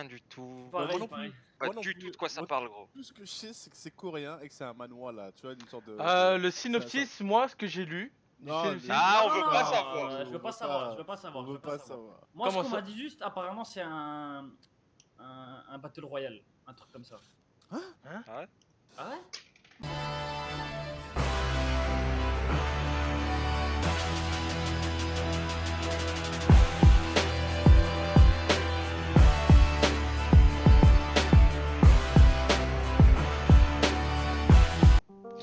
rien du tout. Pareil, non pareil. plus. Pas Moi non du plus. tout de quoi ça Moi, parle, gros. tout ce que je sais, c'est que c'est coréen et que c'est un manoir là. Tu vois, une sorte de. Le synopsis, moi, ce que j'ai lu. Du Non, synopsis. Ah, on Non, veut non, pas non, savoir. je veux pas savoir, je veux pas savoir, On je veut veux pas pas savoir. savoir. Moi, Comment ce qu'on ça m'a dit juste, apparemment, c'est un Battle Royale, un truc comme ça. Ah ouais. Ah ouais?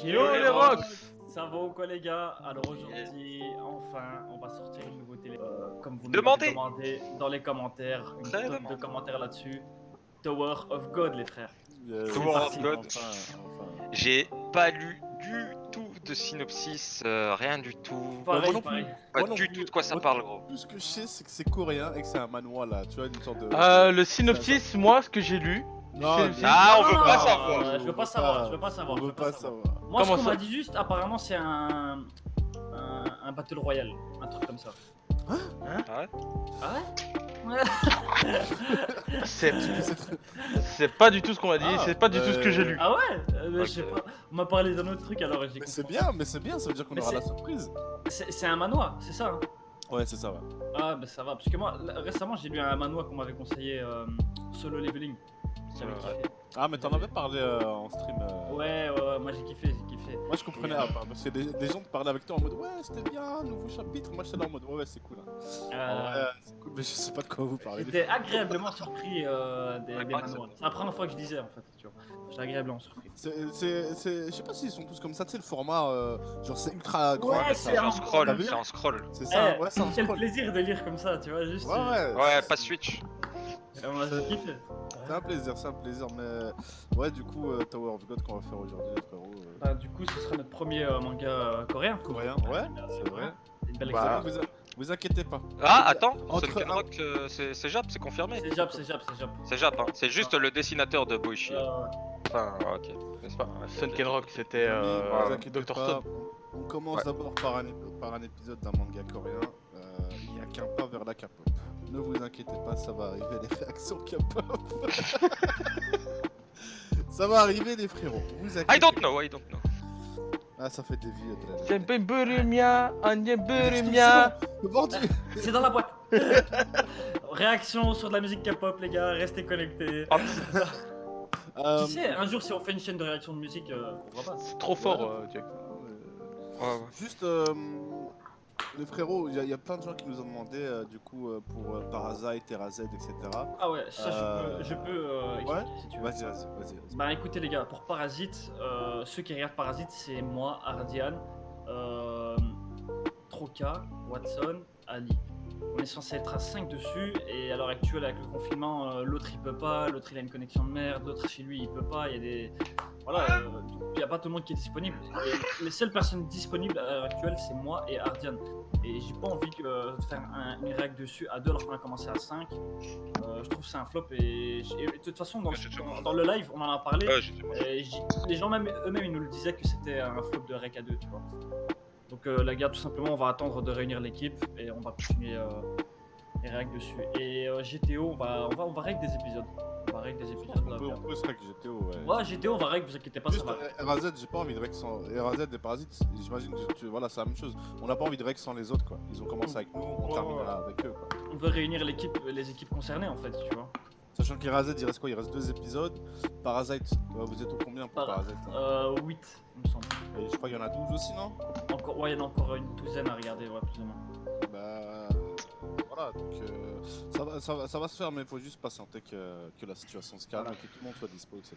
Yo les rocks. Ça va ou quoi les gars? Alors aujourd'hui, enfin, on va sortir une nouveauté. Comme vous nous Demandez. l'avez demandé dans les commentaires, une Très tonne de demandé. commentaires là-dessus. Tower of God les frères. Tower of parti. God. Enfin. J'ai pas lu du tout de synopsis, rien du tout. Pareil, non pareil. plus. Pas Moi non du plus. tout de quoi ça Moi, parle, gros. Tout ce que je sais, c'est que c'est coréen et que c'est un manoir là. Tu vois, une sorte de. Le synopsis, moi, ce que j'ai lu. Non, synopsis. Ah, on Non, veut non, pas non, savoir. je veux pas savoir, je veux pas savoir, On je veut veux pas pas savoir. savoir. Moi, Comment ce qu'on ça m'a dit juste, apparemment, c'est un Battle Royale, un truc comme ça. Ah ouais. Ah ouais? C'est pas du tout ce qu'on m'a dit, Ah, c'est pas du tout ce que j'ai lu. Ah ouais? Je sais Ok. pas. On m'a parlé d'un autre truc alors j'ai Mais c'est compris. bien, ça veut dire qu'on Mais aura la c'est- surprise. C'est un manoir, c'est ça? Hein? Ouais, c'est ça, ouais. Ah bah ça va, parce que moi récemment j'ai lu un manoir qu'on m'avait conseillé, Solo Leveling. J'avais Ouais. kiffé. Ah, mais t'en avais parlé en stream. Ouais, moi j'ai kiffé. Moi je comprenais pas, parce que des gens te parlaient avec toi en mode ouais, c'était bien, nouveau chapitre. Moi j'étais là en mode ouais, c'est cool. Hein. Ouais, c'est cool, mais je sais pas de quoi vous parlez. J'étais agréablement surpris des Ouais, manoirs. C'est la première fois que je disais en fait, tu vois. J'étais agréablement surpris. Je sais pas s'ils sont tous comme ça, tu sais, le format, genre c'est ultra grand. Ouais, comme c'est ça. C'est un T'as scroll, vu c'est un scroll. C'est ça, Eh, ouais, c'est un quel scroll. plaisir de lire comme ça, tu vois, juste. Ouais, Ouais, pas Switch. Moi j'ai kiffé. C'est un plaisir, mais ouais, du coup, Tower of God qu'on va faire aujourd'hui, les frérots. Bah, du coup, ce sera notre premier manga coréen. Coréen, ouais, c'est vrai. Une belle Bah, expérience. Vous inquiétez pas. Ah, attends, Entre Sunken un- Rock, c'est Jap, c'est confirmé. C'est Jap. C'est Jap, hein. C'est juste le dessinateur de Boichi. Enfin, ok. N'est-ce pas? Sunken Rock, c'était Vous inquiétez Dr. pas, Stone. on commence Ouais. d'abord par un épisode d'un manga coréen. Il n'y a qu'un pas vers la K-pop. Ne vous inquiétez pas, ça va arriver les réactions K-pop. Ça va arriver les frérots. Vous inquiétez I don't know. Ah, ça fait des vies. C'est un burimia, un burimia. C'est dans la boîte. Réaction sur de la musique K-pop, les gars, restez connectés. Qui sait, un jour si on fait une chaîne de réaction de musique, pourquoi pas. C'est trop fort, Jack. Juste, les frérots, il y a plein de gens qui nous ont demandé du coup pour Parasite, Erased, etc. Ah ouais, ça je peux Ouais, expliquer si tu veux. vas-y. Bah écoutez les gars, pour Parasite, ceux qui regardent Parasite, c'est moi, Ardian, Troka, Watson, Ali. On est censé être à 5 dessus, et à l'heure actuelle avec le confinement, l'autre il peut pas, l'autre il a une connexion de merde, l'autre chez lui il peut pas, il y a des... Voilà, il n'y a pas tout le monde qui est disponible. Et les seules personnes disponibles à l'heure actuelle, c'est moi et Ardian. Et j'ai pas envie de faire une réact dessus à 2 alors qu'on a commencé à 5. Je trouve que c'est un flop, et de toute façon dans le live on en a parlé. Et les gens même eux-mêmes ils nous le disaient que c'était un flop de rec à 2, tu vois. Donc les gars, tout simplement on va attendre de réunir l'équipe et on va continuer les réacts dessus. Et GTO, on va règle des épisodes. On va règle des épisodes là. On peut se règle GTO, ouais. Ouais, GTO on va règle, vous inquiétez pas, Juste, ça va. Erased, j'ai pas envie de règle sans. Erased et Parasite, j'imagine que voilà, c'est la même chose. On n'a pas envie de règle sans les autres, quoi. Ils ont commencé avec nous, on terminera avec eux, quoi. On veut réunir les équipes concernées en fait, tu vois. Sachant qu'Erased, il reste quoi? Il reste 2 épisodes. Parasite, vous êtes au combien pour Parasite? 8, il me semble. Et je crois qu'il y en a 12 aussi, non? Ouais, il y en a encore une douzaine à regarder, ouais, plus ou moins. Bah. Voilà, donc ça va se faire, mais il faut juste patienter que la situation se calme, que tout le monde soit dispo, etc.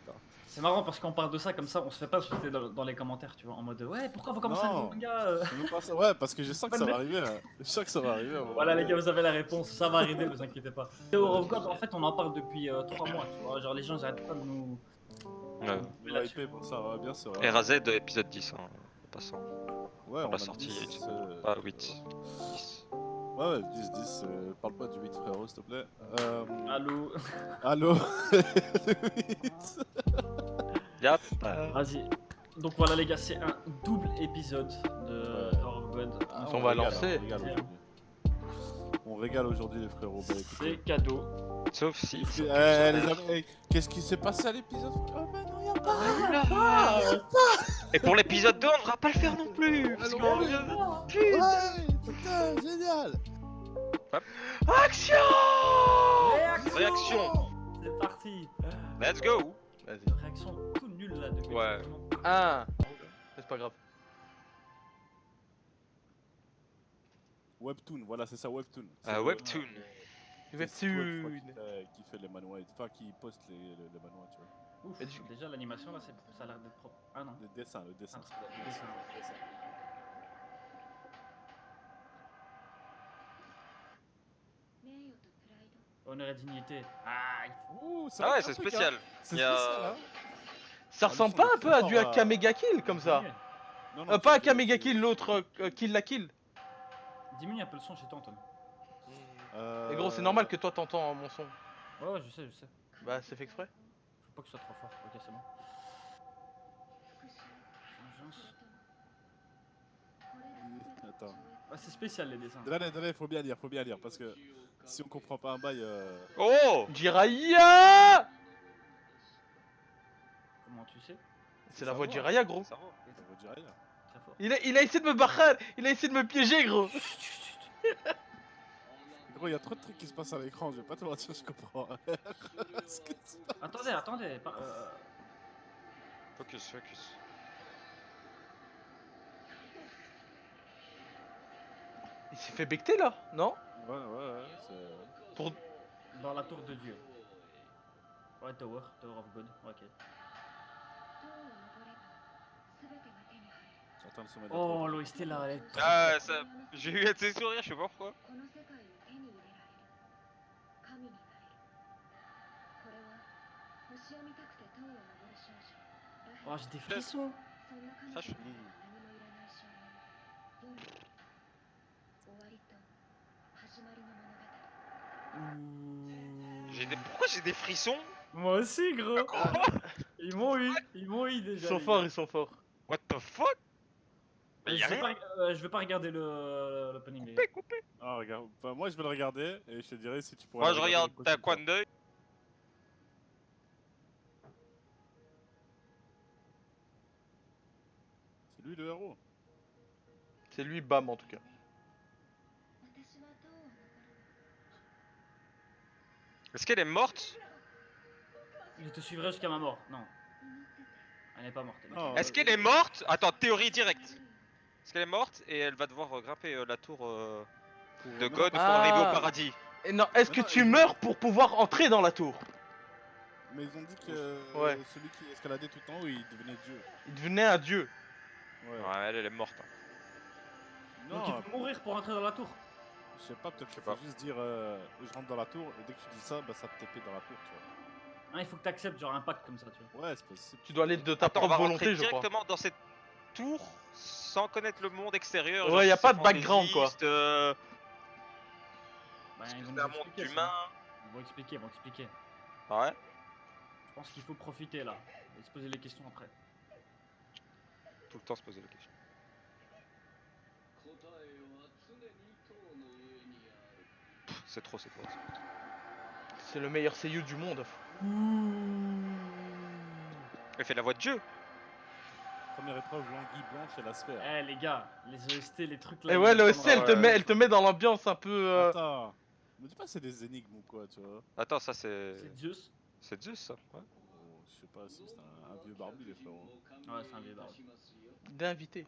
C'est marrant parce qu'on parle de ça comme ça, on se fait pas sauter dans les commentaires, tu vois, en mode ouais, pourquoi vous commencez Non. le manga C'est même pas ça, ouais, parce que je sens que ça va arriver. Je sens que ça va arriver. Voilà les gars, vous avez la réponse, ça va arriver, vous inquiétez pas. Tower of God, en fait, on en parle depuis 3 mois, tu vois, genre les gens ils arrêtent pas de nous... Ouais. On va hyper pour ça, ouais, bien sûr. Erased épisode 10, hein. Passant. Ouais, On l'a a sorti. 10, Ah, 8. 10. Ouais, 10, parle pas du 8 frérot s'il te plaît. Allô. Allô. Yep. Vas-y. Donc voilà les gars, c'est un double épisode de Tower of God. On va lancer. On régale aujourd'hui les frérots. Bah, écoutez. C'est cadeau. Sauf si. Les amis, qu'est-ce qui s'est passé à l'épisode? Oh bah non, y'a pas. Et pour l'épisode 2, on ne devra pas le faire non plus. Parce Alors, qu'on- ouais, putain, génial. Action. Réaction. C'est parti. Let's go. Vas-y. Réaction tout nulle là depuis. Ouais. Un. C'est pas grave. Webtoon, voilà, c'est ça, Webtoon. Webtoon. Webtoon. Qui fait les manhwas, enfin qui poste les manhwas, tu vois. Ouf, Et du- déjà l'animation là, ça a l'air d'être propre. Ah non. Le dessin. Ah, Le dessin. Honneur et dignité. Ah, Ouh, Ah ouais, c'est spécial. C'est Il y a- spécial, hein. Ça Ah, ressemble le pas son un est peu à fort, du Akamega Kill comme ça? Non, non, Pas c'est- Akamega c'est- Kill, l'autre Kill la Kill. diminue un peu le son chez toi, Anton. Et gros, c'est normal que toi t'entends mon son. Ouais, je sais. Bah, c'est fait exprès. Faut pas que ce soit trop fort. Ok, c'est bon. Vengeance. Attends. Ah, c'est spécial les dessins. Donnez, faut bien lire, parce que si on comprend pas un bail, Oh. Jiraya! Comment tu sais? C'est la voix de Jiraya, gros. Ça va. ça veut dire rien. Très fort. Il a essayé de me barrer, il a essayé de me piéger, gros. Gros, il y a trop de trucs qui se passent à l'écran, je vais pas te mentir, je comprends. Ce que c'est pas- Attendez. Focus. Il s'est fait becter là, non? Ouais, c'est... Pour... Dans la tour de Dieu. Ouais, Tower of God. Ok. J'attends le sommet de la Oh, tour. l'OST là, elle est trop Ah, forte. ça. J'ai eu un de ces sourires, je sais pas pourquoi. Oh, j'ai des frissons. Sache. Pourquoi j'ai des frissons? Moi aussi, gros. Ils m'ont eu déjà. Ils les sont gars. forts. What the fuck? Mais Je y'a vais rien. je vais pas regarder l'opening. les gars. Coupé. Ah, regarde, enfin, moi je vais le regarder et je te dirai si tu pourras. Moi le je regarder regarde une d'un prochaine coin fois. d'œil. C'est lui le héros. C'est lui, Bam en tout cas. Est-ce qu'elle est morte? Je te suivrai jusqu'à ma mort. Non. Elle n'est pas morte. elle est Non, Est-ce qu'elle est morte? Attends, théorie directe. Est-ce qu'elle est morte et elle va devoir grimper la tour de God pour Ah. arriver au paradis? Et non, est-ce Mais que non, tu ils ont- meurs pour pouvoir entrer dans la tour? Mais ils ont dit que Ouais. celui qui escaladait tout en haut, il devenait Dieu. Il devenait un dieu. Ouais. Ouais, elle est morte. Hein. Donc Non, il faut mourir pour entrer dans la tour. je sais pas, peut-être Je qu'il sais faut pas. juste dire je rentre dans la tour et dès que tu dis ça, bah ça te TP dans la tour, tu vois. Hein, il faut que tu acceptes genre un pacte comme ça, tu vois. Ouais, c'est possible. Tu dois aller de ta Attends, on va propre rentrer volonté, je crois. directement dans cette tour sans connaître le monde extérieur. Ouais, y a si pas c'est de background, quoi. fantaisiste, Bah, est-ce que ils vont c'est un nous monde expliquer, ça. humain. Ils vont expliquer. Ouais. Je pense qu'il faut profiter là et se poser les questions après. Tout le temps se poser la question. Pff, c'est trop. C'est le meilleur seiyuu du monde. Elle fait la voix de Dieu. Première épreuve, l'anguille blanche et la sphère. Eh les gars, les OST, les trucs là. Et ils ouais, vont le OST, prendre, elle te met dans l'ambiance un peu. Attends, me dis pas que c'est des énigmes ou quoi, tu vois. Attends, ça c'est. C'est Zeus. C'est Zeus ça. Ouais. Oh, je sais pas si c'est un vieux barbu, les frérots. Ouais, c'est un vieux barbe. D'invité.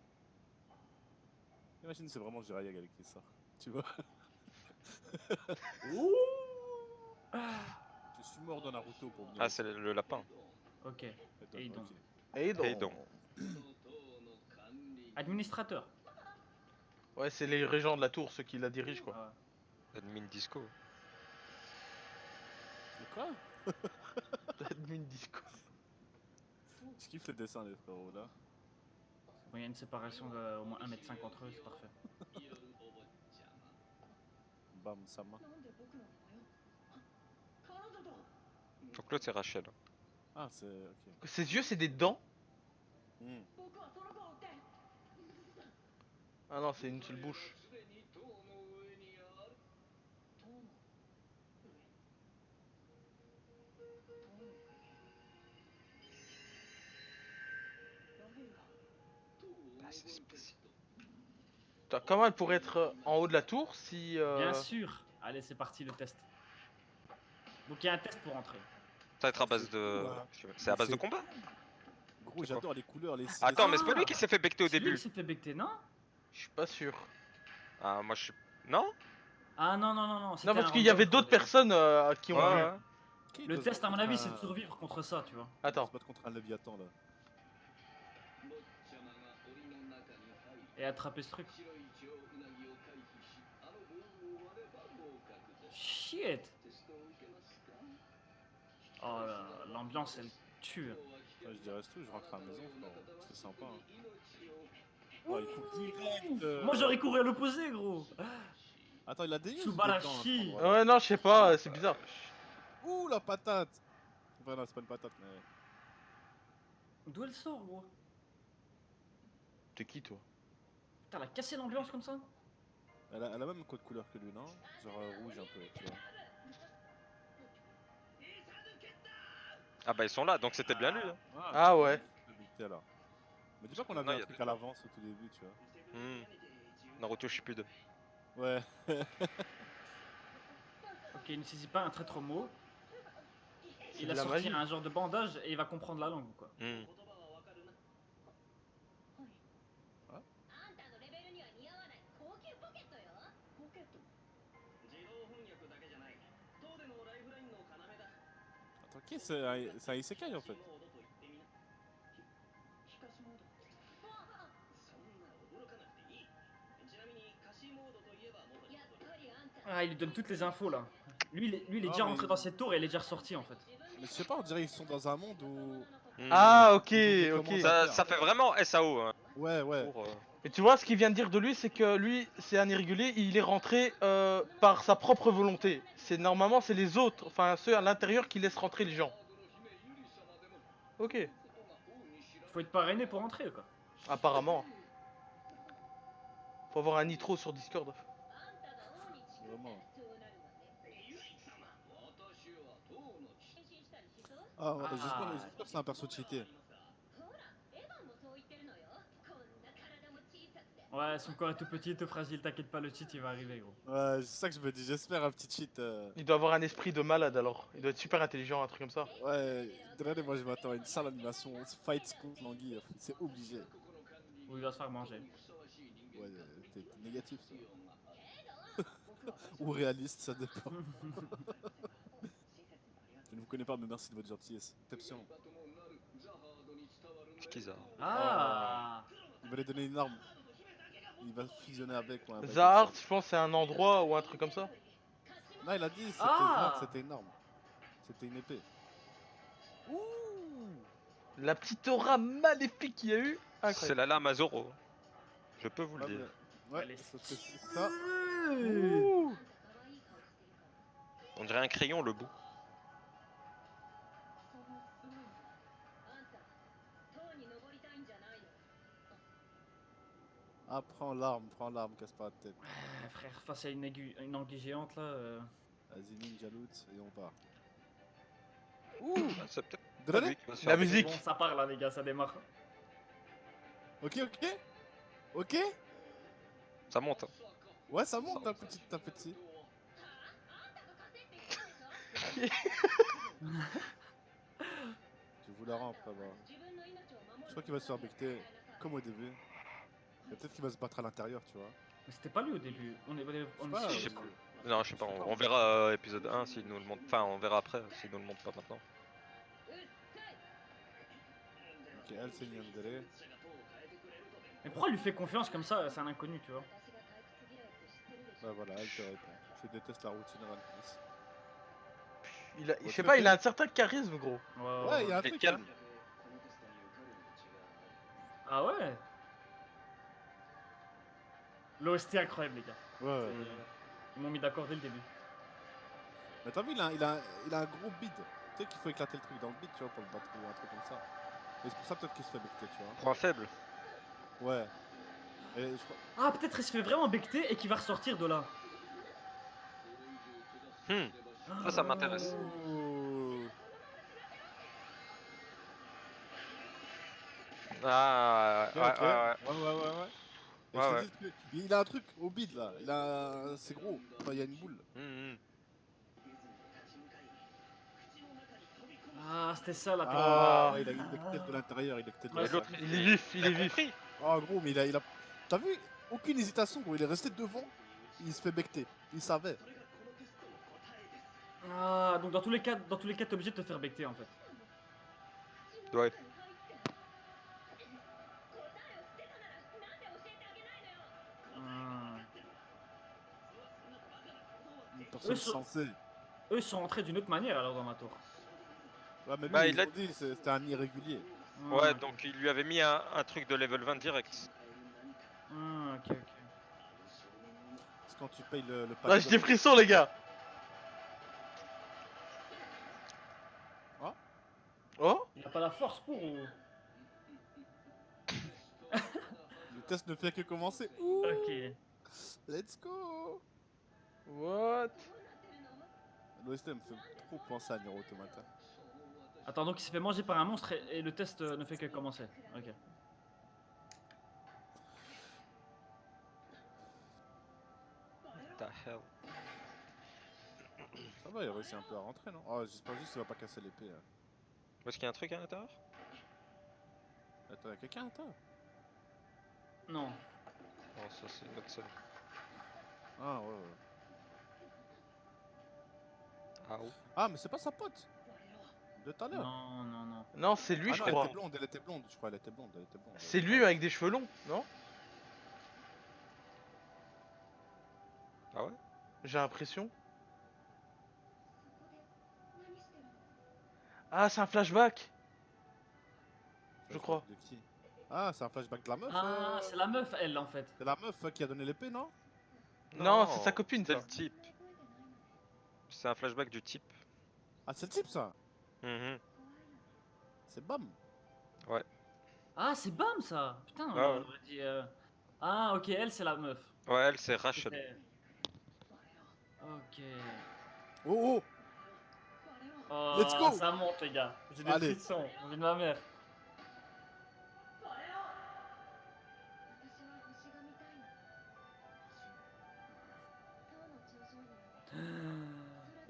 Imagine, c'est vraiment Jiraiya qui a écrit ça. Tu vois. Ouh. Je suis mort dans Naruto pour venir. Ah, c'est le lapin. Ok. Et donc. Et donc. Et donc. Administrateur. Ouais, c'est les régents de la tour, ceux qui la dirigent, quoi. Ouais. Admin disco. De quoi? Admin disco. Je kiffe les dessins, les frérots là. Bon, il y a une séparation d'au moins 1,5 m entre eux, c'est parfait. Bam, Sama. Donc l'autre c'est Rachel. Ah, c'est. Ok. Ses yeux, c'est des dents? Hmm. Ah non, c'est une seule bouche. Ah, c'est possible. Putain, comment elle pourrait être en haut de la tour si. Bien sûr. Allez, c'est parti le test. Donc il y a un test pour entrer. Ça va être à base de. cool, hein. C'est à base de combat? Gros, C'est quoi? j'adore les couleurs, les. Attends, mais les- c'est pas lui qui s'est fait becter au C'est lui début. qui s'est fait becter, non? Je suis pas sûr. Ah, moi je suis. Non? Ah non, non, non, non. Non, parce qu'il y avait d'autres personnes qui ont vu. Ouais. Qui Le doit se test, à mon battre avis, contre c'est de un- survivre contre ça, tu vois. Attends. se battre contre un Léviathan là. Et attraper ce truc. Shit. Oh là, l'ambiance, elle tue. Ouais, je dirais tout, je rentre à la maison, frérot. C'est sympa. Hein. Oh, il court direct. Moi, j'aurais couru à l'opposé, gros. Attends, il a des yeux. Subarashi. Ouais, non, je sais pas, c'est bizarre. Ouh, la patate. Enfin, non, c'est pas une patate, mais. D'où elle sort, gros? T'es qui, toi? Putain, elle a cassé l'ambiance comme ça. Elle a même un code couleur que lui, non? Genre rouge un peu, tu vois. Ah, bah ils sont là, donc c'était bien lui. Hein. Ah ouais. T'es là. Mais dis pas qu'on avait Non, y un a truc deux. à l'avance au tout début, tu vois. Naruto Shippuden. Ouais. Ok, il ne saisit pas un traître mot. Il a de la sorti magie. un genre de bandage et il va comprendre la langue, quoi. Hmm. Attends, qui c'est un isekai en fait? Ah, il lui donne toutes les infos là. Lui, il est Ah, déjà mais- rentré dans cette tour et il est déjà ressorti en fait. Mais je sais pas, on dirait qu'ils sont dans un monde où. Hmm. Ah, ok, Ils ont des ok. commandes Ça fait vraiment SAO. Hein, Ouais, ouais. pour, Et tu vois, ce qu'il vient de dire de lui, c'est que lui, c'est un irrégulier, il est rentré par sa propre volonté. C'est normalement, c'est les autres, enfin ceux à l'intérieur qui laissent rentrer les gens. Ok, Faut être parrainé pour entrer quoi. apparemment. Faut avoir un nitro sur Discord. Vraiment. Ah, ouais, j'espère que c'est un perso cheaté. Ouais, son corps est tout petit, tout fragile, t'inquiète pas, le cheat il va arriver gros. Ouais, c'est ça que je me dis, j'espère un petit cheat. Il doit avoir un esprit de malade alors. Il doit être super intelligent, un truc comme ça. Ouais, regardez, moi je m'attends à une sale animation. Fight contre l'anguille, c'est obligé. Où il va se faire manger. Ouais, t'es négatif ça. Ou réaliste, ça dépend. Je ne vous connais pas, mais merci de votre gentillesse. Exception. C'est qui ça? Ah Il va lui donner une arme. Il va fusionner avec moi. Zahart, je pense, c'est un endroit ou un truc comme ça. Non, il a dit c'était Ah c'était une arme. C'était une épée. Ouh. La petite aura maléfique qu'il y a eu. C'est Incroyable. la lame à Zoro. Je peux vous le Ouais, dire. ouais, Allez. ça fait ça. Ouh. On dirait un crayon le bout. Ah, prends l'arme, casse pas la tête. Frère, face à une anguille géante là. Vas-y, ninja loot et on part. Ah, c'est peut-être De pas l'année lui qui va se La faire musique. Bon, ça part là les gars, ça démarre. Ok, ok. Ok. Ça monte. Hein. Ouais, ça monte un petit. Je vous la rends après, bah. Je crois qu'il va se faire becter comme au début. Et peut-être qu'il va se battre à l'intérieur, tu vois. Mais c'était pas lui au début. On est pas, je sais pas. Non, je sais pas, on verra épisode 1 s'il nous le montre. Enfin, on verra après s'il nous le montre pas maintenant. Ok, elle c'est Yandere. Mais pourquoi il lui fait confiance comme ça? C'est un inconnu, tu vois. Bah voilà, elle te répond. Je déteste la routine One Piece. Je sais pas, il a un certain charisme, gros. Ouais, il y a un Et truc. calme. Ah ouais. L'OST incroyable les gars. Ouais, ouais. Ils m'ont mis d'accord dès le début. Mais t'as vu, il a un gros bide. Tu sais qu'il faut éclater le truc dans le bide, tu vois, pour le battre ou un truc comme ça. Et c'est pour ça peut-être qu'il se fait becter, tu vois. Point faible. Ouais. Et je crois. Ah, peut-être il se fait vraiment becter et qu'il va ressortir de là. Ça m'intéresse. Ouh. Ah, Ok, Ouais, ok. ouais, ouais. Ouais. Et Ouais, je ouais. t'ai dit, il a un truc au bide là. Il a. C'est gros. Enfin, il y a une boule. Mhm. Ah, c'était ça la technique. Ah, Ah, ouais, il est que de l'intérieur. Il est que de Ouais, Et c'est l'autre, l'intérieur. il est vif, il t'as est vif. compris? Ah, gros, mais il a. T'as vu? Aucune hésitation, gros. Il est resté devant. Il se fait becter. Il savait. Ah, donc dans tous les cas, t'es obligé de te faire becter en fait. Ouais. Ah. Une Eux personne sont, sensée. eux sont rentrés d'une autre manière alors dans ma tour. Ouais, mais Bah, lui, il ils a. ont dit que c'était un irrégulier. Ah, Ouais, ok. donc il lui avait mis un truc de level 20 direct. Ah, ok, ok. C'est quand tu payes le pack Ah, j'ai gold. des frissons, les gars. Ah, Oh, Il a pas la force pour ou... le test ne fait que commencer. Ouh, Ok. let's go. what? L'OST me fait trop penser à Nier Automata. Attends, donc il s'est fait manger par un monstre et le test ne fait que commencer. Ok. The hell. Ça va, il a réussi un peu à rentrer, non? Oh, j'espère juste qu'il va pas casser l'épée. Est-ce qu'il y a un truc à l'intérieur? Attends, y'a quelqu'un, attends. Non. Non, ça c'est une autre scène. Ah, ouais. Ah, oh. Ah, mais c'est pas sa pote de tout à l'heure. Non, non, non. Non, c'est lui, Ah je non, elle crois. était blonde, je crois, elle était blonde. C'est pas lui elle. avec des cheveux longs, non? Ah ouais? J'ai l'impression. Ah, c'est un flashback, je Flashback crois. de qui? Ah, c'est un flashback de la meuf. Ah, c'est la meuf, elle, en fait. C'est la meuf qui a donné l'épée, non? Non, c'est sa copine, c'est ça. le type. C'est un flashback du type. Ah, c'est le type, ça. Mhm. C'est Bam. Ouais. Ah, c'est Bam, ça. Putain, Ouais, on ouais. aurait dit... Ah, ok, elle, c'est la meuf. Ouais, elle c'est Rachel. C'était- Ok. Oh, oh, let's Oh, go. ça monte, les gars. J'ai des Allez. frissons. J'ai envie de ma mère.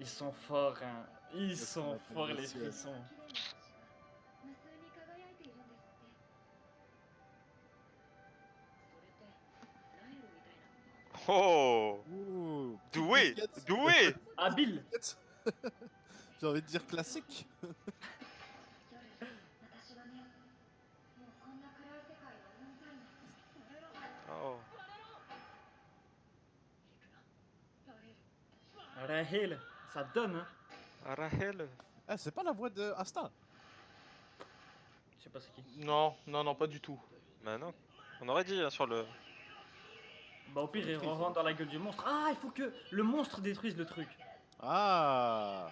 Ils sont forts, hein. Ils Qu'est-ce qu'on sont appelle forts, le les ciel. frissons. Oh! Ouh, petite Doué! biscuette. Doué! Habile. Biscuette. J'ai envie de dire classique. Oh! Rahel, ça donne, hein. Rahel! Ah, c'est pas la voix de Asta. Je sais pas c'est qui. Non, non, non, pas du tout. Bah non. On aurait dit hein, sur le. Bah au pire, il Maîtrise, rentre dans la gueule du monstre. Ah, il faut que le monstre détruise le truc. Ah,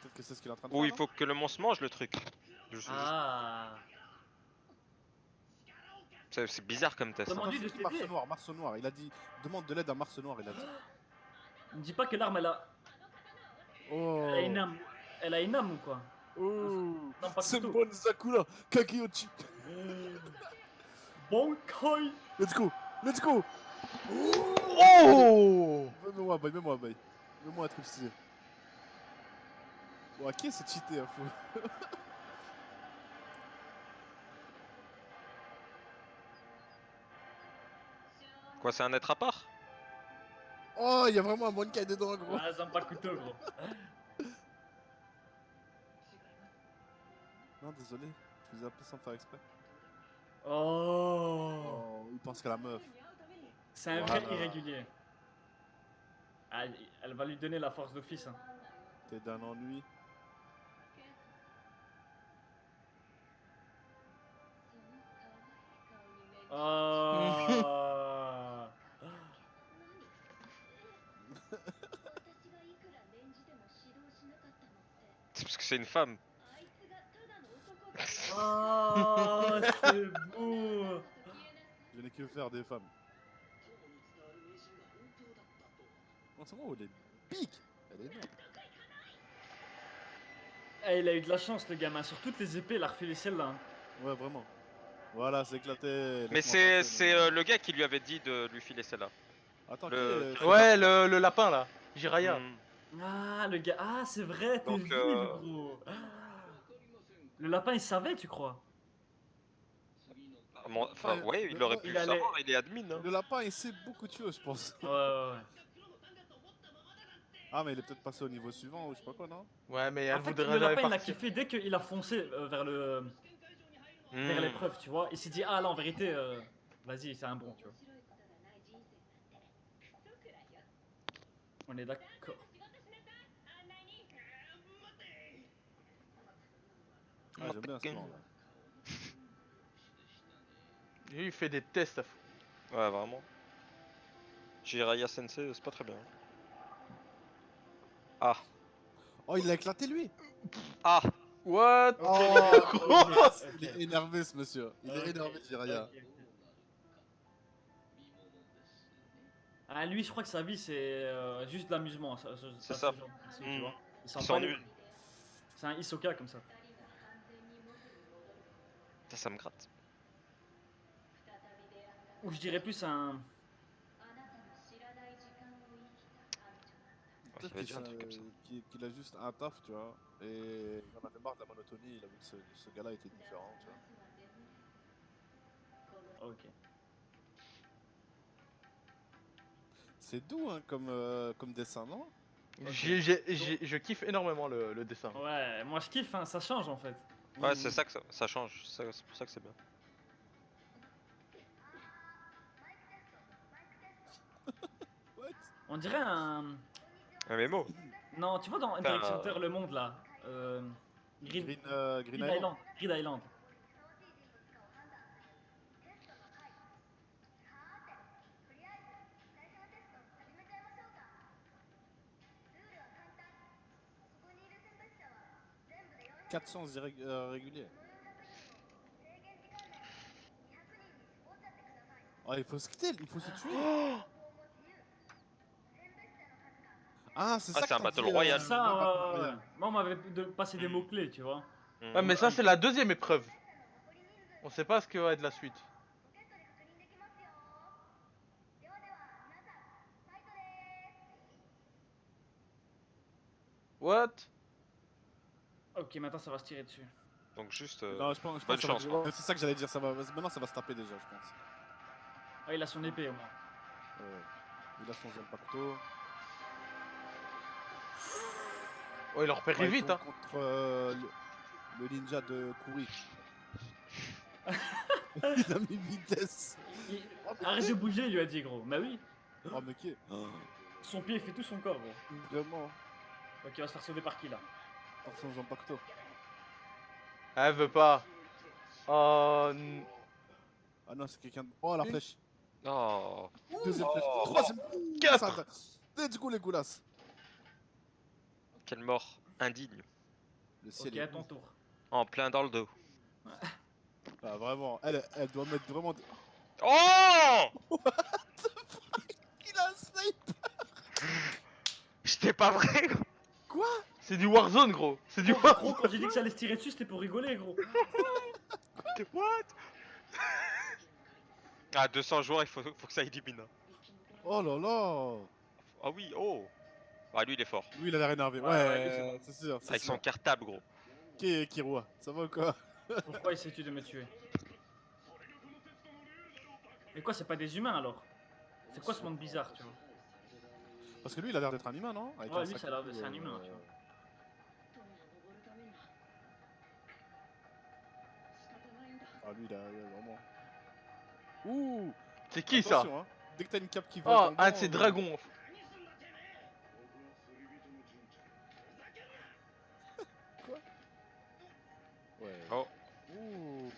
peut-être que c'est ce qu'il est en train de Ou faire, il non? faut que le monstre mange le truc. Ah. C'est bizarre comme test. Hein. Demande-lui Attends, de c'est qui Mars t'aider. Noir, Mars Noir. Il a dit, demande de l'aide à Mars Noir, il a dit. Ne dis pas que l'arme, elle a une Oh, âme. Elle a une âme ou quoi? oh, Non, pas c'est couteau. bon Zakula, Kageyochi. Bonkai. Let's go, let's go. Oh! Mets-moi un bail, mets-moi un bail. Mets-moi un truc stylé. Bon, qui c'est cheaté, hein, fou. Quoi, c'est un être à part? Oh, il y a vraiment un Bonkai dedans, gros. Ah, j'aime pas le couteau, gros. Non, désolé, je faisais un peu sans faire exprès. Oh. Oh, il pense qu'à la meuf. C'est un vrai Voilà. irrégulier. Ah, elle va lui donner la force d'office. Hein. T'es d'un ennui. Oh. C'est parce que c'est une femme. Oh, c'est beau. Je n'ai que faire des femmes. Oh, c'est moi, elle est big. Elle est énorme. Eh, il a eu de la chance, le gamin. Sur toutes les épées, il a refilé celle-là. Hein. Ouais, vraiment. Voilà, c'est éclaté. Mais laisse-moi c'est passer, maintenant. le gars qui lui avait dit de lui filer celle-là. Attends, le- qui est- Ouais, le lapin là, Jiraya. Hmm. Ah, le gars. Ah, c'est vrai, t'es Donc, vil, gros. Ah. Le lapin, il savait, tu crois? Enfin, Ouais, ouais, il aurait pu il le allait- savoir, il est admin. Hein. Le lapin, il sait beaucoup de choses, je pense. Ouais, ouais, ouais. Ah, mais il est peut-être passé au niveau suivant ou je sais pas quoi, non? Ouais, mais elle En fait, voudrait le jamais lapin, il a partir. kiffé dès qu'il a foncé vers Hmm. l'épreuve, tu vois. Il s'est dit, ah là, en vérité, vas-y, c'est un bon, tu vois. On est d'accord. Ah, j'aime bien ce plan là. Lui, il fait des tests à fou. Ouais, vraiment. Jiraiya Sensei, c'est pas très bien. Ah. Oh, il l'a éclaté lui! Ah. What? Oh, ok, il est ok. énervé ce monsieur. Il est Ok, énervé, Jiraya. ok, ok. Ah, lui, je crois que sa vie, c'est juste de l'amusement. C'est ça. Ce genre de perso, tu Hmm. vois. Il s'en Ils bat sont les nuls. couilles. C'est un Hisoka comme ça. Ça me gratte. Ou je dirais plus un. Ouais, Peut-être ça va être un truc comme ça. qu'il a juste un taf, tu vois. Et il en avait marre de la monotonie. Il a vu que ce gars-là était différent, tu vois. Ok. C'est doux, hein, comme dessin, non? Je kiffe énormément le dessin. Ouais, moi je kiffe, hein, ça change en fait. Ouais, c'est ça que ça change. C'est pour ça que c'est bien. What? On dirait un. Un mémo. Non, tu vois dans Enfin, Hunter x Hunter le monde là. Green Grid Island? Island. Grid Island. « 400 réguliers. Oh, il faut se quitter, il faut se tuer. Oh, Ah, c'est Ah, ça c'est que un t'as battle dit, royale. C'est ouais, ça, Battle ouais, ouais. Royale. Moi on m'avait passé des Hmm. mots-clés, tu vois. Hmm. ouais, mais ça, c'est la deuxième épreuve. On sait pas ce que va être la suite. What? Ok, maintenant ça va se tirer dessus. Donc juste Non, je pense bonne que ça va chance. déjà- Quoi. ouais, c'est ça que j'allais dire, maintenant ça va se taper déjà, je pense. Ah, il a son épée au moins. Il a son Zanpakuto. Oh, il leur repère Ouais, il vite, tombe hein. contre le ninja de Kuri. Il a mis vitesse. Il- Oh, mais Arrête qui de bouger, il lui a dit gros. Bah oui, Oh, mais qui son pied fait tout son corps gros. Vraiment, Ok, il va se faire sauver par qui là? par son Zanpakuto. Elle veut pas. Oh, Ah non, c'est quelqu'un de... Oh, la flèche. Oh. Deuxième flèche. Oh. Troisième. Quatre. Let's go, les goulasses. Quelle mort indigne. Le ciel Ok, est à ton rouge. tour. En plein dans le dos. Ah, vraiment, elle doit mettre vraiment... Oh. Il a un snipe. C'était pas vrai. Quoi? c'est du Warzone, gros. C'est du Gros, Warzone. quand j'ai dit que ça allait se tirer dessus, c'était pour rigoler gros. What? Ah, 200 joueurs, il faut que ça élimine. Oh là là. Ah oui, oh. Ah, lui, il est fort. Lui, il a l'air énervé. Ouais, Ouais, ouais, lui, c'est bon. c'est sûr, c'est Avec son sûr. cartable, gros. Kirua, ça va ou quoi? Pourquoi essaies-tu de me tuer? Et quoi, c'est pas des humains alors? C'est quoi ce monde bizarre, tu vois? Parce que lui, il a l'air d'être un humain, non? Avec Ouais, un lui, sac ça a l'air et de tout, c'est un humain, tu vois. Ah, lui, il a vraiment... Ouh. C'est qui ça? Attention, hein. Dès que t'as une cape qui vole Oh, dans le un vent, de ces dragons. Ouais. Oh. Ouh.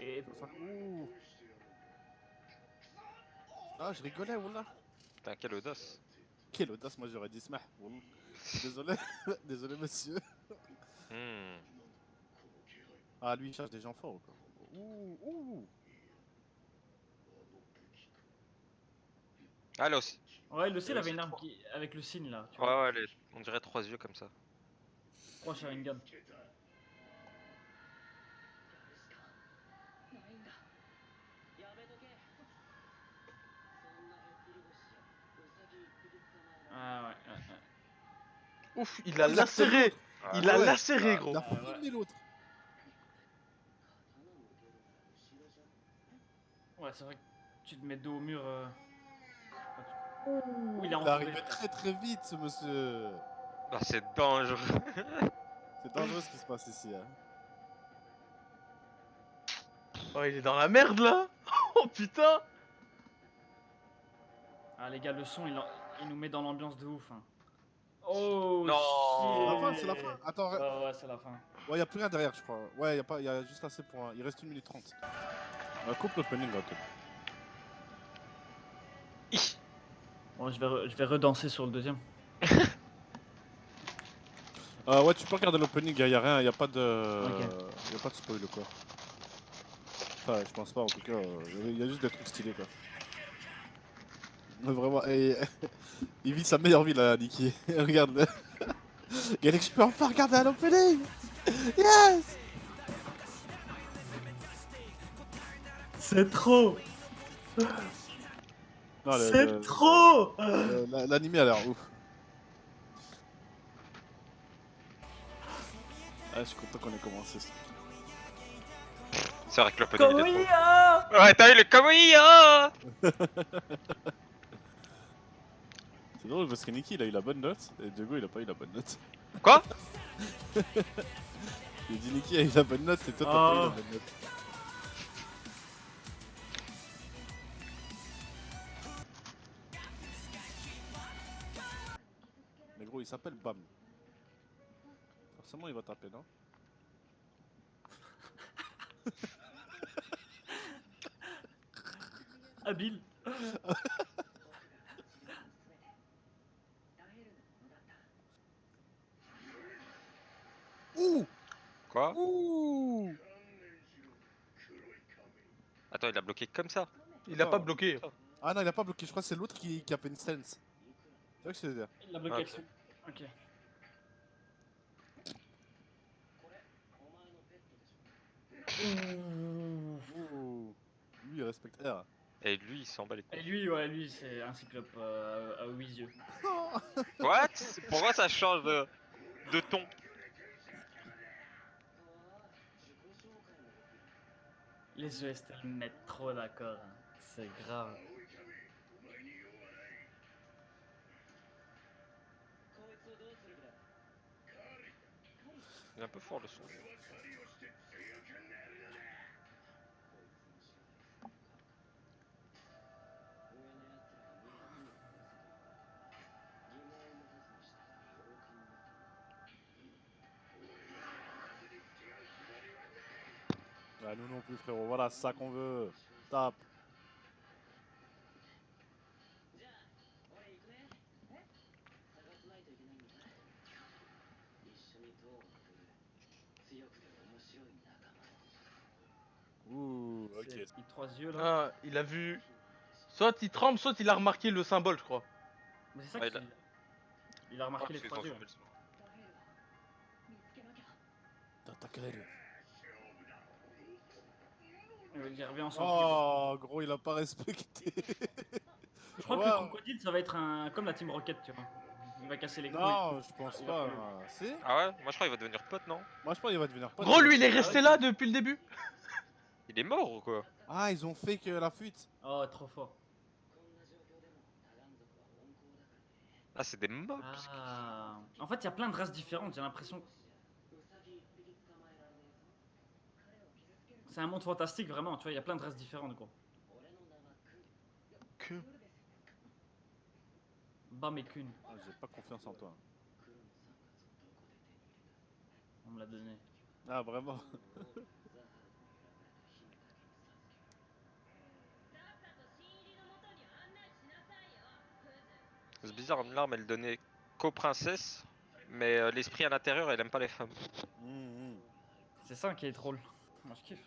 Et Ouh. Ah, je rigolais, Wallah. Putain, quelle audace. Quelle audace, moi j'aurais dit smah. Wallah. Désolé, désolé monsieur. Hmm. Ah, lui il cherche des gens forts ou quoi? Ouh, ouh. Ah, là aussi. ouais, le ciel Et avait une aussi arme trois. avec le signe là, tu Ouais, vois. ouais, on dirait 3 yeux comme ça. 3 Sharingan. Ouf, il a Il a fait lacéré. l'autre. Il a ouais. lacéré, Il gros. a filmé l'autre. Ouais, c'est vrai que tu te mets dos au mur. Ouh, il est Il est entouré. arrivé très très vite ce monsieur. Ah, c'est dangereux. C'est dangereux ce qui se passe ici. Hein. Oh, il est dans la merde là. Oh putain. Ah, les gars, le son, il nous met dans l'ambiance de ouf. Hein. Oh, Non. C'est la fin, shit. c'est la fin. Attends, Ouais, c'est la fin. ouais, y a plus rien derrière, je crois. Ouais, y a juste assez pour un. Il reste 1 minute 30. On va couper l'opening là, tout. Bon, je vais redanser sur le deuxième. Ouais, tu peux regarder l'opening, y a rien, y a pas de. Ok. Y a pas de spoil quoi. Enfin, je pense pas en tout cas, y a juste des trucs stylés quoi. Mais vraiment, et... il vit sa meilleure vie là, Niki. Regarde. Galek, je peux enfin regarder à l'opening. Yes. C'est trop. Non, C'est trop. l'animé a l'air ouf. Ah, je suis content qu'on ait commencé ce truc. C'est vrai que l'opening il est trop. Koya. Ouais, t'as eu le Kawaii. C'est drôle parce que Niki il a eu la bonne note et Diogo il a pas eu la bonne note. Quoi? Il dit Niki a eu la bonne note et toi t'as pas eu la bonne note. Mais gros il s'appelle Bam. Forcément il va taper non? Habile. Ouh. Quoi? Ouh. Attends, il a bloqué comme ça. Il a Attends. pas bloqué. Ah non il a pas bloqué, je crois que c'est l'autre qui a fait une stance. C'est vrai que je veux dire. Il a bloqué Ok. action. Ok. Ouh. Lui il respecte R. Et lui, il s'en bat les Et couilles. lui, ouais, lui, c'est un cyclope à 8 yeux. What? Pourquoi ça change de ton? Les EST mettent trop d'accord. Hein. C'est grave. Il est un peu fort le son. Ah, nous non plus frérot, voilà c'est ça qu'on veut. Tape. Ouh, ok. Il 3 yeux là. Ah, il a vu. Soit il tremble, soit il a remarqué le symbole, je crois. Mais c'est ça Ouais, qu'il il a remarqué les Ils 3 ont yeux. zoomé le son. T'as quel œil? Il revient ensemble. Oh, gros, il a pas respecté. Je crois que wow. le crocodile, ça va être comme la Team Rocket, tu vois. Il va casser les couilles. Non, je pense Il va pas. falloir. Si? Ah ouais? Moi je crois qu'il va devenir pote, non? Moi, je pense qu'il va devenir pote. Gros, lui, il est Ah resté ouais. là depuis le début. Il est mort ou quoi? Ah, ils ont fait que la fuite. Oh, trop fort. Ah, c'est des mobs. Ah. En fait, il y a plein de races différentes, j'ai l'impression. C'est un monde fantastique, vraiment, tu vois, il y a plein de races différentes, gros. Que. Bam et Kun, Ah, j'ai pas confiance en toi. on me l'a donné. Ah, vraiment. C'est bizarre, une larme elle donnait qu'aux princesses, mais l'esprit à l'intérieur elle aime pas les femmes. Mmh. C'est ça qui est drôle. Moi, je kiffe.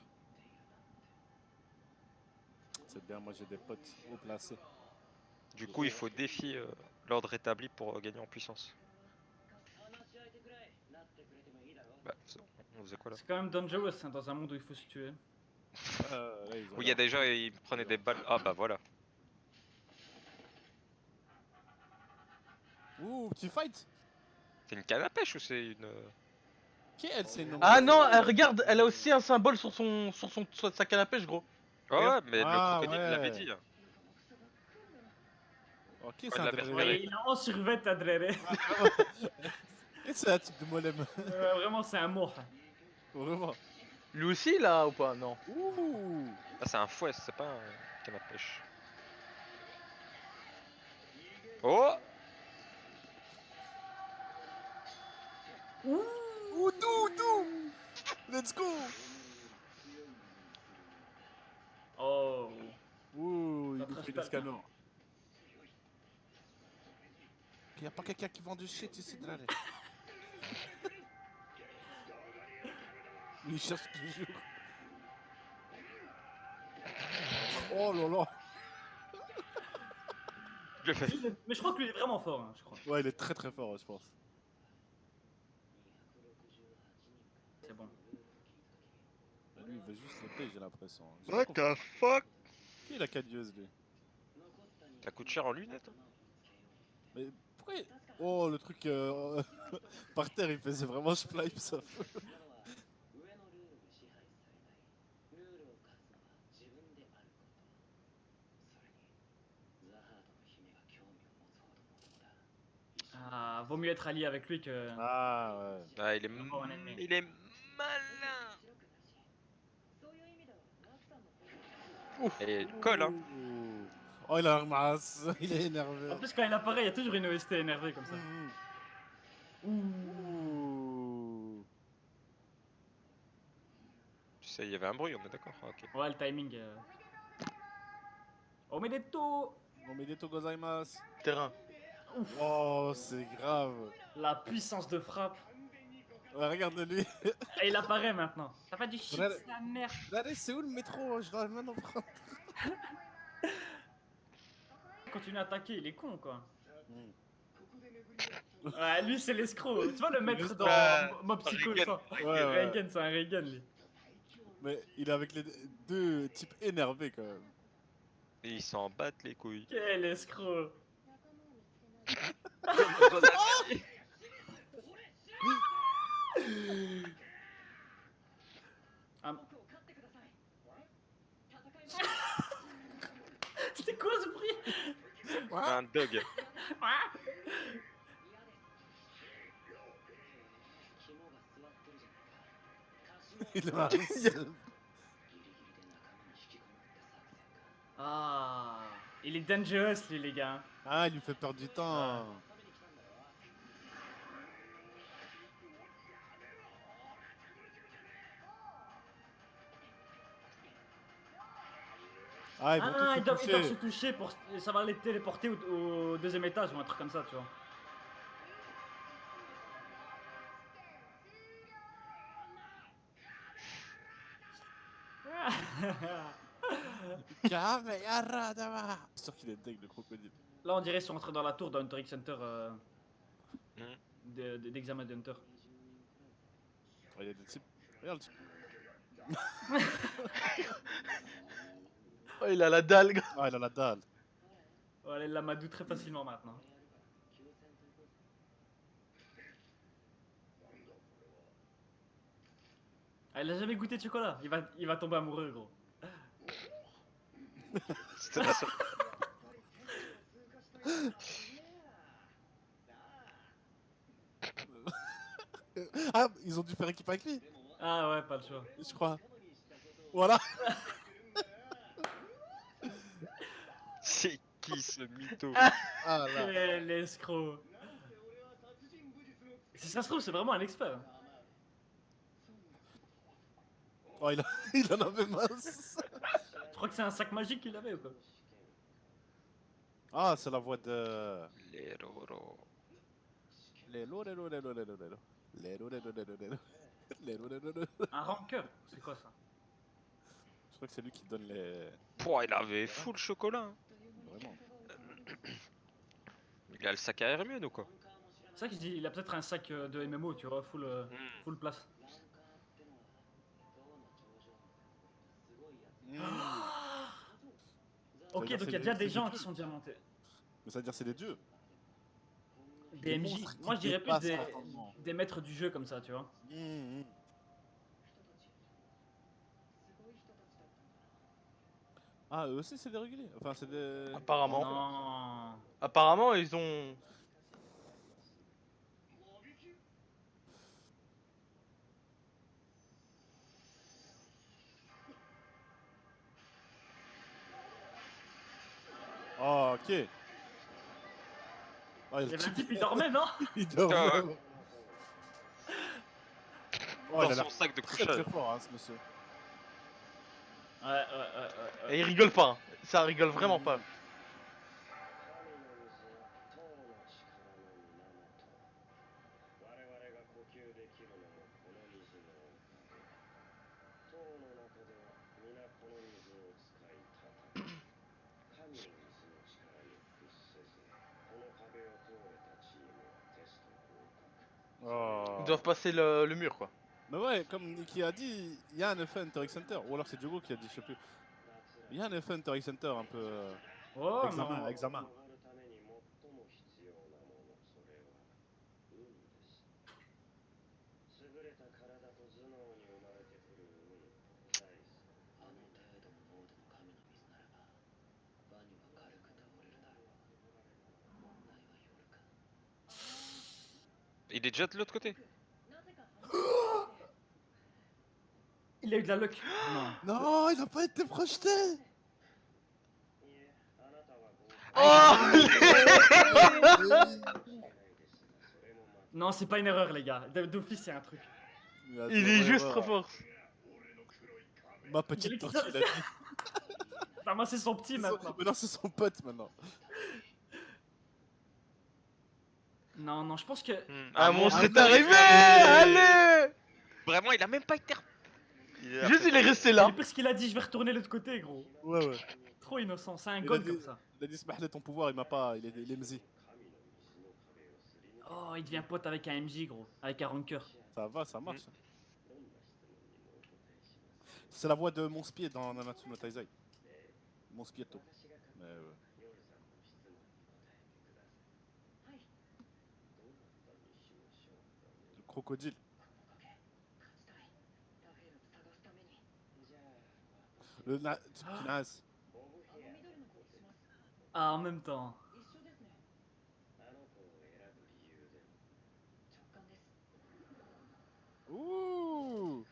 C'est bien, moi j'ai des potes haut placés. Du coup, il faut défier l'ordre établi pour gagner en puissance. Bah, on faisait quoi là? C'est quand même dangerous hein, dans un monde où il faut se tuer. Là, ils ont Où il y a des gens ils prenaient des balles. Ah bah voilà. Ouh, petit fight. C'est une canne à pêche ou c'est une. Qui elle, c'est une Ah non, regarde, elle a aussi un symbole sur sa canne à pêche, gros. Ouais, Regarde. mais Ah, le crocodile ouais. l'avait dit. Hein. Ok, il c'est un l'avait dréré. repéré. Ouais, il a en survêt à Drere. Qu'est-ce que c'est un type de molem? Vraiment, c'est un mot. Vraiment. Lui aussi, là, ou pas? Non. Ouh. Ah, c'est un fouet, c'est pas un canne à pêche. Oh! Ouh, tout. Let's go. Oh. Ouh, Ça il nous trash fait talk, des scanners. Y'a pas quelqu'un qui vend du shit ici, dréré. Il cherche toujours. Oh là là. Je le fais. Mais je crois que lui est vraiment fort, hein, je crois. Ouais, il est très très fort, je pense. C'est bon. Bah, lui, il veut juste l'épée, j'ai l'impression. J'ai What pas compris. the fuck? Qui est la cadieuse, lui? Ça coûte cher en lunettes? Hein. Mais pourquoi Oh, le truc par terre, il faisait vraiment splipe ça. Ah, vaut mieux être allié avec lui que. Ah ouais. Ah, Encore un ennemi. il est malin. Et il colle, hein. Ouh. Oh, il a la ramasse, il est énervé. En plus, quand il apparaît, il y a toujours une OST énervée comme ça. Ouh. Tu sais, il y avait un bruit, on est d'accord. Ah, ok. Ouais, le timing. Omedeto! Omedetou gozaimasu. Terrain. Oh, c'est grave. La puissance de frappe. Ouais, regarde lui. Et il apparaît maintenant. T'as pas du shit, Ouais. c'est la merde. Allez, c'est où le métro? Je dois maintenant prendre. Il continue à attaquer, il est con quoi. Ouais, lui c'est l'escroc. Tu vois le maître dans Bah, Mob Psycho Reagan. ça. Ouais, ouais. Reagan, c'est un Reagan lui. Mais il est avec les deux types énervés quand même. Et ils s'en battent les couilles. Quel escroc. Ah. C'était quoi ce bruit? Un dog. Il a Ah, il est dangerous lui les gars. Ah, il lui fait perdre du temps. Ah, ils vont tous Ah, se ils doivent se toucher. toucher pour ça va les téléporter au deuxième étage ou un truc comme ça, tu vois. C'est sûr qu'il est deg le crocodile. Là, on dirait qu'ils sont entrés dans la tour d'Hunter x Hunter Mhm. d'examen d'Hunter. Oh, il y a des types. Regarde le type. Oh, il a la dalle, gros. Ah, il a la dalle. Ouais, elle l'amadou très facilement maintenant. Ah, il a jamais goûté de chocolat. Il va tomber amoureux, gros. C'était la seule. Ah, ils ont dû faire équipe avec lui, Ah ouais, pas le choix. je crois. Voilà. C'est qui ce mytho? Ah là. Quel escroc. Si ça se trouve, c'est vraiment un expert. Oh, il en avait masse. Tu crois que c'est un sac magique qu'il avait ou quoi? Ah, c'est la voix de. Les Roro. Lélo, lélo, lélo, lélo, lélo. Lélo, lélo, lélo, lélo. Lélo, lélo, lélo. Un rancœur. C'est quoi ça? Je crois que c'est lui qui donne les. Pouah, il avait full chocolat. Hein. Vraiment. Il a le sac à Hermione ou quoi? C'est ça que je dis, il a peut-être un sac de MMO, tu vois, full place. veut Ok, dire donc c'est il y a des- déjà c'est des des gens dieux. qui sont diamantés. Mais ça veut dire c'est des dieux. Des Des MJ. monstres qui Moi, je dirais plus dépassent l'entendement. des maîtres du jeu comme ça, tu vois. Mmh. Ah, eux aussi, c'est des réguliers. Enfin, c'est des. Apparemment. Non. Apparemment, ils ont. Oh, ok. Ah, Il y avait un type, il dormait, non? il dort. Ah ouais. vraiment. Oh, Dans il a son l'air sac de très couchage. fort, hein, ce monsieur. Ouais. Et ils rigolent pas. Hein. Ça rigole vraiment pas. Oh. Ils doivent passer le mur, quoi. Mais ouais, comme Niki a dit, il y a un effet Interact Center. Ou alors c'est Diogo qui a dit, je sais plus. Il y a un effet Interact Center un peu. Oh, Examen, non. examen. Il est déjà de l'autre côté. Il a eu de la luck. Non. Non, il n'a pas été projeté. Oh Non, c'est pas une erreur, les gars. D'office, il y a un truc. Il est juste trop fort. Ma petite tortue, il a dit. Non, moi, c'est son petit maintenant. Maintenant, c'est son pote maintenant. Non, je pense que. Un monstre est arrivé. arrivé. Allez. Vraiment, il a même pas été. Juste, il est resté C'est là. parce qu'il a dit, je vais retourner de l'autre côté, gros. Ouais. Trop innocent, c'est un Il a gun dit- comme ça. Il a dit, Smahlé, ton pouvoir, il m'a pas. Il est mzi. Oh, il devient pote avec un MJ, gros. Avec un ranker. Ça va, ça marche. C'est la voix de Monspied dans Nanatsu no Taizai. Monspieto. Mais le crocodile. Le Nas. Ah, en même temps. Ouh.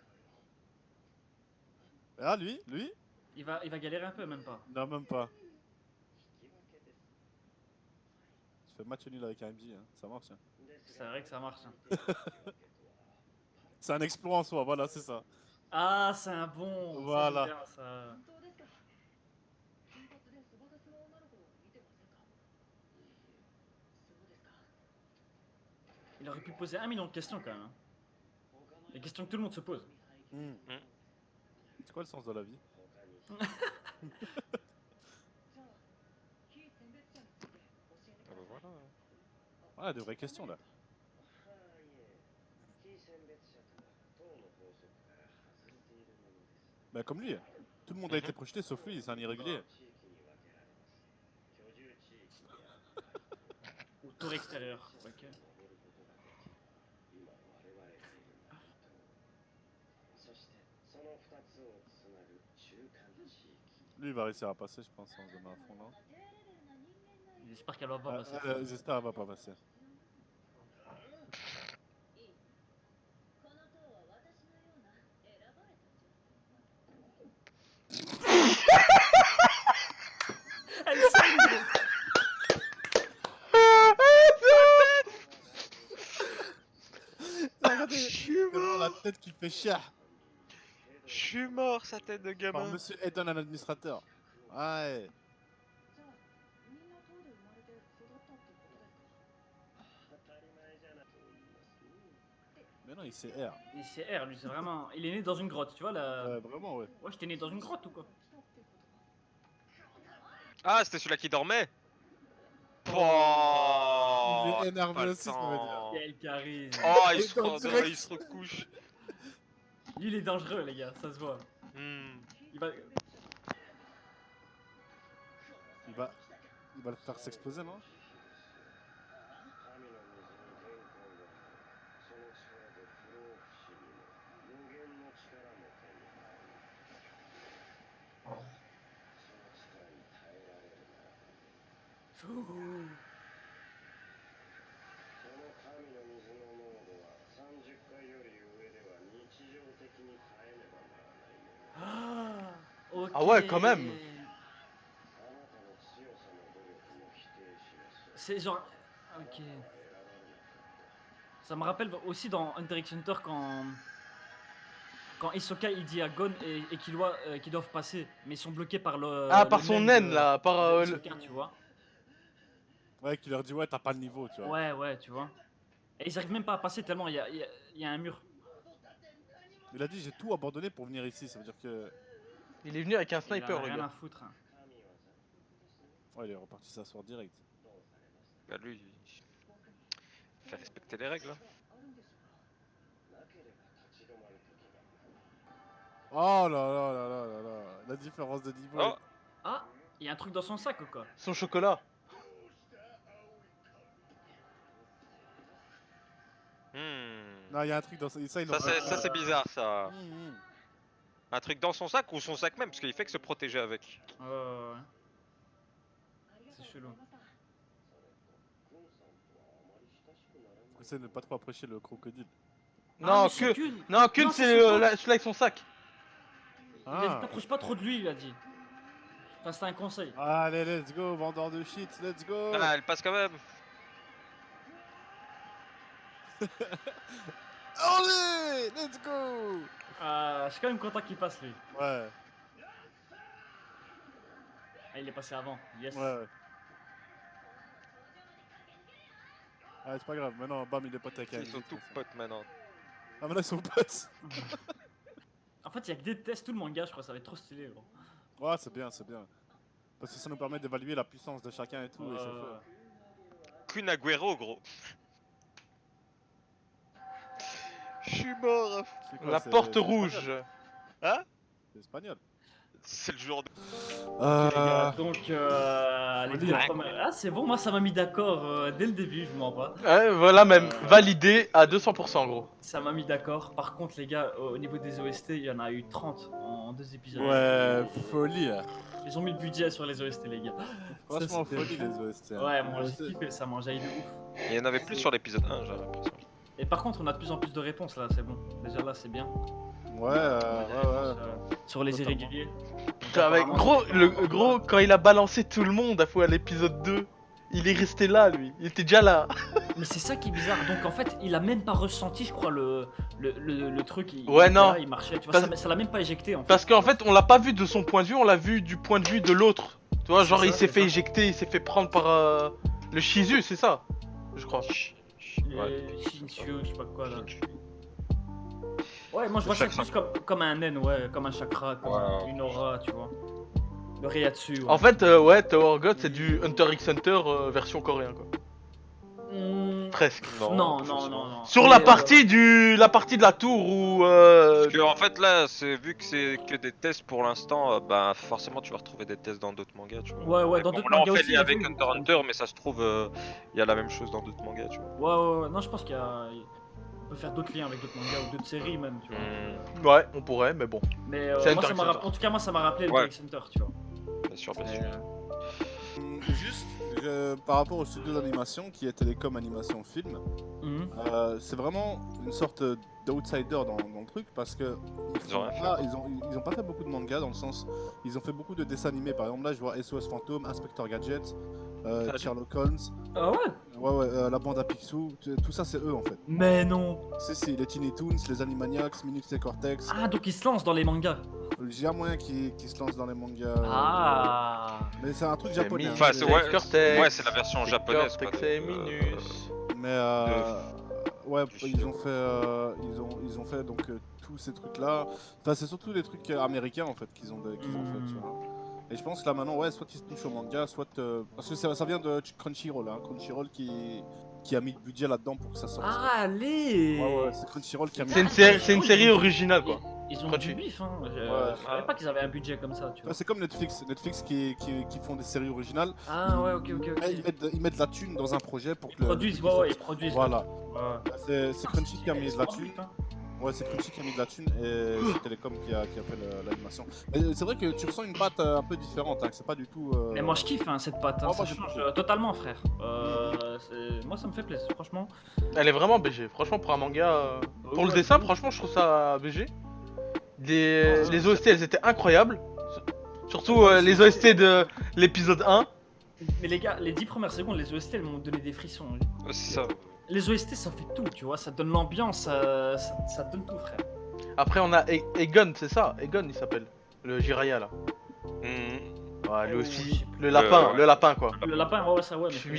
Ah, lui Il va galérer un peu, même pas. Non, même pas. Tu fais match nul avec un MJ, hein. Ça marche. Hein. C'est vrai que ça marche. Hein. C'est un exploit en soi, voilà, c'est ça. Ah, c'est un bon. Voilà. Ça, j'aime bien, ça. Il aurait pu poser 1 million de questions quand même. Hein. Les questions que tout le monde se pose. C'est quoi le sens de la vie? Ah bah voilà. Ouais, des vraies questions là. Bah comme lui, tout le monde a été projeté sauf lui, c'est un irrégulier. Ou tour extérieur. Ok. Lui il va réussir à passer je pense en se donnant à fond là. J'espère qu'elle va pas passer. J'espère qu'elle va pas passer. Elle saigne. Regardez vraiment la tête qui fait chier. Je suis mort, sa tête de Par gamin. monsieur Eden, un administrateur. Ouais. Mais non, il sait R. Et c'est R, lui, c'est vraiment. Il est né dans une grotte, tu vois là. Ouais, vraiment, ouais. Ouais, j'étais né dans une grotte ou quoi? Ah, c'était celui-là qui dormait. Il Oh, est énervé pas le aussi, ça veut dire. temps. Quel charisme. Oh, il Et se, dans direct. il se recouche. Lui, il est dangereux, les gars, ça se voit. Hmm. Il va. Il va le faire s'exploser, non? Ah, ok. Ah ouais, quand même. C'est genre. Ok. Ça me rappelle aussi dans Hunter x Hunter quand Hisoka il dit à Gon et Killua qu'ils doivent passer, mais ils sont bloqués par le. Ah, par le son naine naine de- là, par de le- Hisoka, tu vois. Ouais, qui leur dit ouais, t'as pas le niveau, tu vois. Ouais, ouais, tu vois. Et ils arrivent même pas à passer tellement il y a un mur. Il a dit j'ai tout abandonné pour venir ici, ça veut dire que. Il est venu avec un Il en sniper, a le rien gars. à foutre. Hein. Ouais, il est reparti s'asseoir direct. Bah lui, il fait respecter les règles. Hein. Oh là là là là là là, la différence de niveau. Oh, Ah, il y a un truc dans son sac ou quoi? Son chocolat. Non, il y a un truc dans ça, il Ça l'aurait c'est pas ça dit. c'est bizarre ça. Mmh. Un truc dans son sac ou son sac même parce qu'il fait que se protéger avec. Ouais. C'est chelou. Essaye de ne pas trop approcher le crocodile. Ah, Non, mais c'est que. Kun. Non, Kun, Non, c'est c'est son pote. celui-là avec son sac. Il a dit t'approches pas trop de lui, il a dit. Enfin, c'était un conseil. Allez, let's go, vendeur de shit, let's go. Ah, elle passe quand même. Allez, let's go. Je suis quand même content qu'il passe lui. Ouais, Ah, il est passé avant. Yes. ouais. Ah, c'est pas grave, maintenant, bam, il est pote avec Ils Annie, sont de toute tous façon. potes maintenant. Ah, maintenant, ils sont potes. En fait, il y a que des tests tout le manga, je crois, ça va être trop stylé. Gros. Ouais, c'est bien, c'est bien. Parce que ça nous permet d'évaluer la puissance de chacun et tout. Et ça fait... Kun Agüero gros. Je suis mort. C'est quoi, La c'est- porte c'est rouge. espagnol. Hein? C'est espagnol. C'est le jour de. Ok, les gars, donc, les Folie, deux hein. premières- Ah, c'est bon, moi ça m'a mis d'accord dès le début, je m'en pas. Ouais, voilà, même. Validé à 200%, gros. Ça m'a mis d'accord. Par contre, les gars, au niveau des OST, il y en a eu 30 en 2 épisodes. Ouais, folie. Hein. Ils ont mis le budget sur les OST, les gars. Franchement, c'était- folie les OST. hein. Ouais, moi C'est- j'ai kiffé, ça m'enjaille de ouf. Il y en avait plus sur l'épisode 1, j'ai l'impression. Et par contre, on a de plus en plus de réponses là, c'est bon. Déjà là, c'est bien. Ouais, On a des ouais, réponses, ouais. sur les Totalement. irréguliers. Donc, Putain, mec, apparemment, gros, quand il a balancé tout le monde à l'épisode 2, il est resté là, lui. Il était déjà là. Mais c'est ça qui est bizarre. Donc en fait, il a même pas ressenti, je crois, le truc. Ouais, était non. là, il marchait. Tu vois, Parce- ça l'a même pas éjecté en fait. Parce qu'en fait, on l'a pas vu de son point de vue, on l'a vu du point de vue de l'autre. Tu vois, C'est genre, ça, il s'est c'est fait ça. éjecter, il s'est fait prendre par le Shizu, c'est ça? Je crois. Shinchu, je sais pas quoi là. Ouais, moi je vois Le ça chakra. plus comme un nen, ouais, comme un chakra, comme Ouais. une aura, tu vois. Le Reiatsu. Ouais. En fait, ouais, Tower God, c'est du Hunter x Hunter version coréen, quoi. Presque. Non. Sur Mais, la partie la partie de la tour où Parce que en fait là, c'est vu que c'est que des tests pour l'instant, bah forcément tu vas retrouver des tests dans d'autres mangas, tu vois. Ouais, Et dans bon, d'autres là mangas on fait aussi, lien et avec tout. Hunter x Hunter, mais ça se trouve il y a la même chose dans d'autres mangas, tu vois. Ouais, non, je pense qu'il y a. On peut faire d'autres liens avec d'autres mangas ou d'autres séries même, tu vois. ouais, on pourrait, mais bon. Mais C'est moi, Hunter ça x m'a Hunter. en tout cas, moi ça m'a rappelé Ouais. Hunter x Hunter, tu vois. Bien sûr, bien Mais, sûr. Juste, par rapport au studio d'animation qui est Télécom Animation Film, c'est vraiment une sorte d'outsider dans le truc parce que Ils ont rien fait. ils ont pas fait beaucoup de mangas dans le sens ils ont fait beaucoup de dessins animés. Par exemple là je vois SOS Fantôme, Inspector Gadget, Sherlock Holmes, Ah ouais? la bande à Picsou, tout ça c'est eux en fait. Mais non. Si, les Tiny Toons, les Animaniacs, Minute et Cortex. Ah, donc ils se lancent dans les mangas. J'ai un moyen qui se lance dans les mangas. Ah. Mais c'est un truc C'est japonais. hein. Enfin, c'est ouais, Cortex. ouais, c'est la version japonaise. quoi, Cortex de- et Minus. Mais ouais, du ils ont fait donc tous ces trucs là. Enfin, c'est surtout des trucs américains en fait qu'ils ont fait. Tu vois. Et je pense que là maintenant, ouais, soit ils se touchent au manga, soit parce que ça vient de Crunchyroll, hein. Crunchyroll qui a mis le budget là-dedans pour que ça sorte. Ah, allez. Ouais, c'est Crunchyroll qui a mis. C'est une série originale, quoi. Ils ont Crunchy. du bif, hein. Je Ouais. savais pas qu'ils avaient un budget comme ça, tu vois. Ouais, c'est comme Netflix qui font des séries originales. Ah ouais, ok. Ils mettent de la thune dans un projet pour que Ils produisent, le truc ouais, ils sorte. produisent. Voilà. Ouais. C'est Crunchy qui a mis de la thune. Ouais, c'est Crunchy qui a mis de la thune et c'est Telecom qui a fait l'animation. Mais c'est vrai que tu ressens une patte un peu différente, hein, que c'est pas du tout. Mais moi je kiffe hein, cette patte, hein, Ouais, ça moi, j'aime change beaucoup. totalement frère. Moi ça me fait plaisir, franchement. Elle est vraiment BG. Franchement, pour un manga. Pour le Ouais, dessin, c'est ouf. franchement, je trouve ça BG. Les OST, elles étaient incroyables. Surtout les OST de l'épisode 1. Mais les gars, les 10 premières secondes, les OST elles m'ont donné des frissons. Ouais, c'est ça. Les OST ça fait tout, tu vois, ça donne l'ambiance, ça donne tout frère. Après, on a Egon, c'est ça Egon, il s'appelle. Le Jiraiya là. Mhm. Ouais, lui Oh, je aussi. sais Le lapin, ouais. le lapin quoi. Le lapin, ouais, ça ouais, mais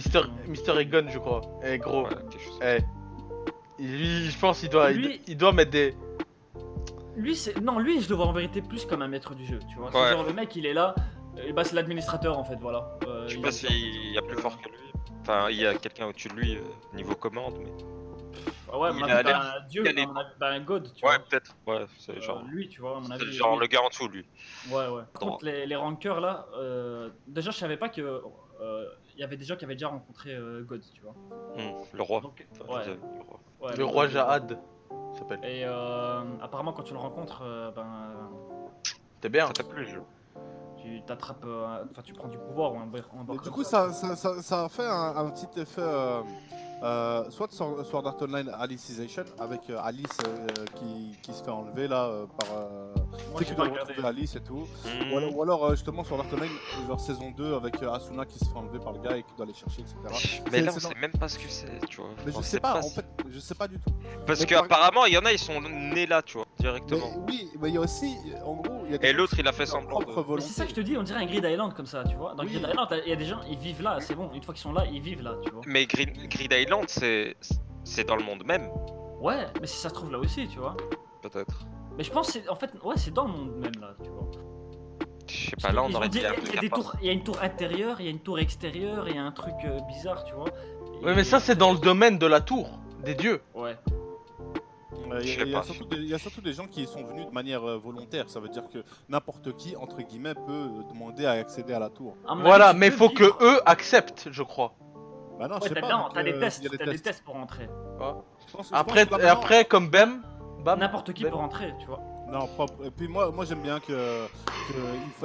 Mister Egon, je crois. Eh, gros. Ouais, quelque chose. Eh. Lui, je pense, Lui- il doit mettre des. Lui, lui, je le vois en vérité plus comme un maître du jeu, tu vois. Ouais. C'est genre le mec, il est là, et bah c'est l'administrateur en fait, voilà. Je sais il pas a- s'il y a plus fort que lui. Enfin, il y a quelqu'un au-dessus de lui, niveau commande, mais. Ah ouais, à mon il avis, a bah, l'air un dieu, d'y aller. à mon avis, bah, un god, tu Ouais, vois. peut-être. Ouais, c'est genre. Lui, tu vois, à mon C'est avis. genre lui. le gars en dessous, lui. Ouais, ouais. Par contre, les rankers là, déjà, je savais pas que. Il y avait des gens qui avaient déjà rencontré God, tu vois. Le roi. Donc, Enfin, ouais. vous avez le roi. Ouais, Le roi Jahad s'appelle. Et apparemment, quand tu le rencontres, C'était bien. Ça t'a plu, le jeu. tu t'attrapes. Enfin, tu prends du pouvoir ou un Mais du coup, ça a fait un petit effet. Soit de Sword Art Online Alicization avec Alice qui se fait enlever là par. Moi, Tu sais j'ai qu'il pas doit regardé. retrouver Alice et tout. Mhm. Ou alors justement Sword Art Online, genre saison 2 avec Asuna qui se fait enlever par le gars et qui doit aller chercher, etc. Mais là, on c'est sait même pas ce que c'est, tu vois. Mais je On sais sait pas, en si- fait, je sais pas du tout. Parce mais qu'apparemment, il y en a, ils sont nés là, tu vois, Mais directement. oui, mais il y a aussi, en gros, il y a des Et gens l'autre, qui il a fait ont leur semblant propre de. Mais c'est ça que je te dis, on dirait un Grid Island comme ça, tu vois. Dans Oui. Grid Island, il y a des gens, ils vivent là, c'est bon. Une fois qu'ils sont là, ils vivent là, tu vois. Mais Grid Island, c'est dans le monde même, Ouais, mais si ça se trouve là aussi, tu vois. peut-être. Mais je pense que c'est en fait, ouais, c'est dans le monde même là, tu vois. Je sais Parce pas, là, qu'ils on ont aurait dit, dit un il y a truc des à part. tours, il y a une tour intérieure, il y a une tour extérieure, il y a un truc bizarre, tu vois. Ouais, mais ça, c'est dans le domaine de la tour, des dieux. Ouais. Je sais Il y a pas. il y a surtout des gens qui y sont venus de manière volontaire. Ça veut dire que n'importe qui, entre guillemets, peut demander à accéder à la tour. À mon Voilà, avis, tu mais peux faut que vivre. eux acceptent, je crois. Bah non, je Ouais, sais t'as pas. non, donc, t'as des il tests, y a des t'as des tests. tests pour rentrer. Je pense Après, que là, et maintenant- après comme Bam. N'importe qui Ben- peut rentrer, tu vois. Non, propre. Et puis moi j'aime bien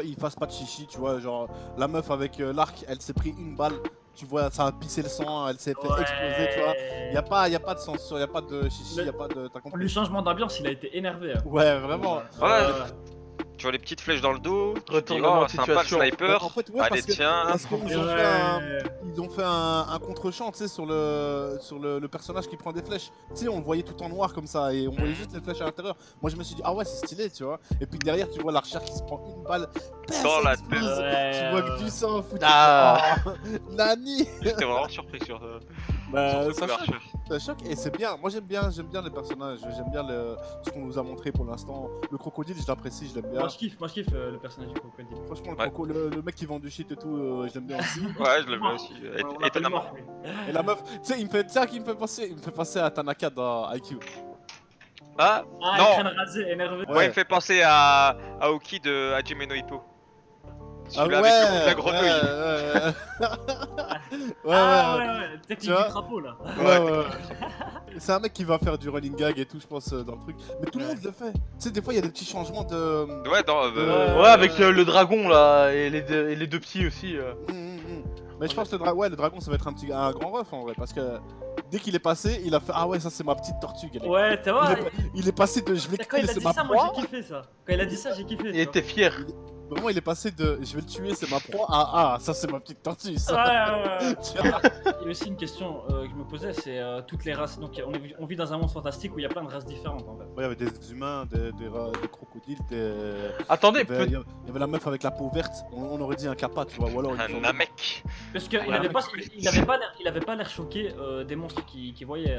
il fasse pas de chichi, tu vois. Genre, la meuf avec l'arc, elle s'est pris une balle. Tu vois, ça a pissé le sang, elle s'est fait exploser, tu vois. Y a pas de censure, y a pas de chichi, Le- y a pas de. T'as Le compris? changement d'ambiance, il a été énervé. Hein. Ouais, vraiment. Ouais. Tu vois les petites flèches dans le dos, tu te dis, Retournement oh, de sympa le situation. sniper. Bah, en fait, ouais, Allez, parce que- tiens. Parce qu'ils ont Ouais. fait un contre-champ, tu sais, sur le personnage qui prend des flèches. Tu sais, on le voyait tout en noir comme ça, et on voyait juste les flèches à l'intérieur. Moi, je me suis dit, ah ouais, c'est stylé, tu vois. Et puis derrière, tu vois l'archer qui se prend une balle. Paf, Dans ça la explose. tête. Tu vois que du sang foutu. Ah. Oh, Nani. J'étais vraiment surpris sur Bah, sur ça ce choque, Archer. ça choque, et c'est bien. Moi, j'aime bien les personnages. J'aime bien ce qu'on nous a montré pour l'instant. Le crocodile, je l'apprécie, je l'aime bien. Moi je kiffe le personnage du crocodile. Franchement, Ouais. le mec qui vend du shit et tout, je l'aime bien aussi. Ouais, je l'aime bien aussi. On l'appelle Étonnamment. mort, lui. Et la meuf, tu sais, il me fait penser à Tanaka dans IQ. Ah, Ah, non. il crâne rasé, énervé. Ouais, il me fait penser à Aoki de Hajime no Ippo. Ah Celui-là ouais, avec le coup de la grenouille. Ah ouais, ouais, technique Tu vois du crapaud là. ouais. C'est un mec qui va faire du running gag et tout, je pense, dans le truc. Mais tout le monde le fait. Tu sais, des fois, il y a des petits changements de. Ouais, dans. Ouais, avec le dragon là, et les deux petits aussi. Mais je pense que le dragon, ça va être un grand ref en vrai, parce que dès qu'il est passé, il a fait ah ouais, ça c'est ma petite tortue. Elle est- Ouais, t'as vois. il est passé de je vais Quand il tuer, a c'est dit ma ça, moi proie. j'ai kiffé ça. Quand il a dit ça, j'ai kiffé. Il tu vois. était fier. Vraiment, il est passé de je vais le tuer, c'est ma proie à ah, ça c'est ma petite tortue. Ça. Ouais. Tu vois. Il y a aussi une question que je me posais, c'est toutes les races. Donc on vit dans un monde fantastique où il y a plein de races différentes en fait. Ouais, il y avait des humains, des crocodiles, Attendez, il y avait la meuf avec la peau verte, on aurait dit un kappa, tu vois, ou alors une Un sorte de- Namek. Parce qu'il Ouais. avait pas l'air choqué des monstres qui voyaient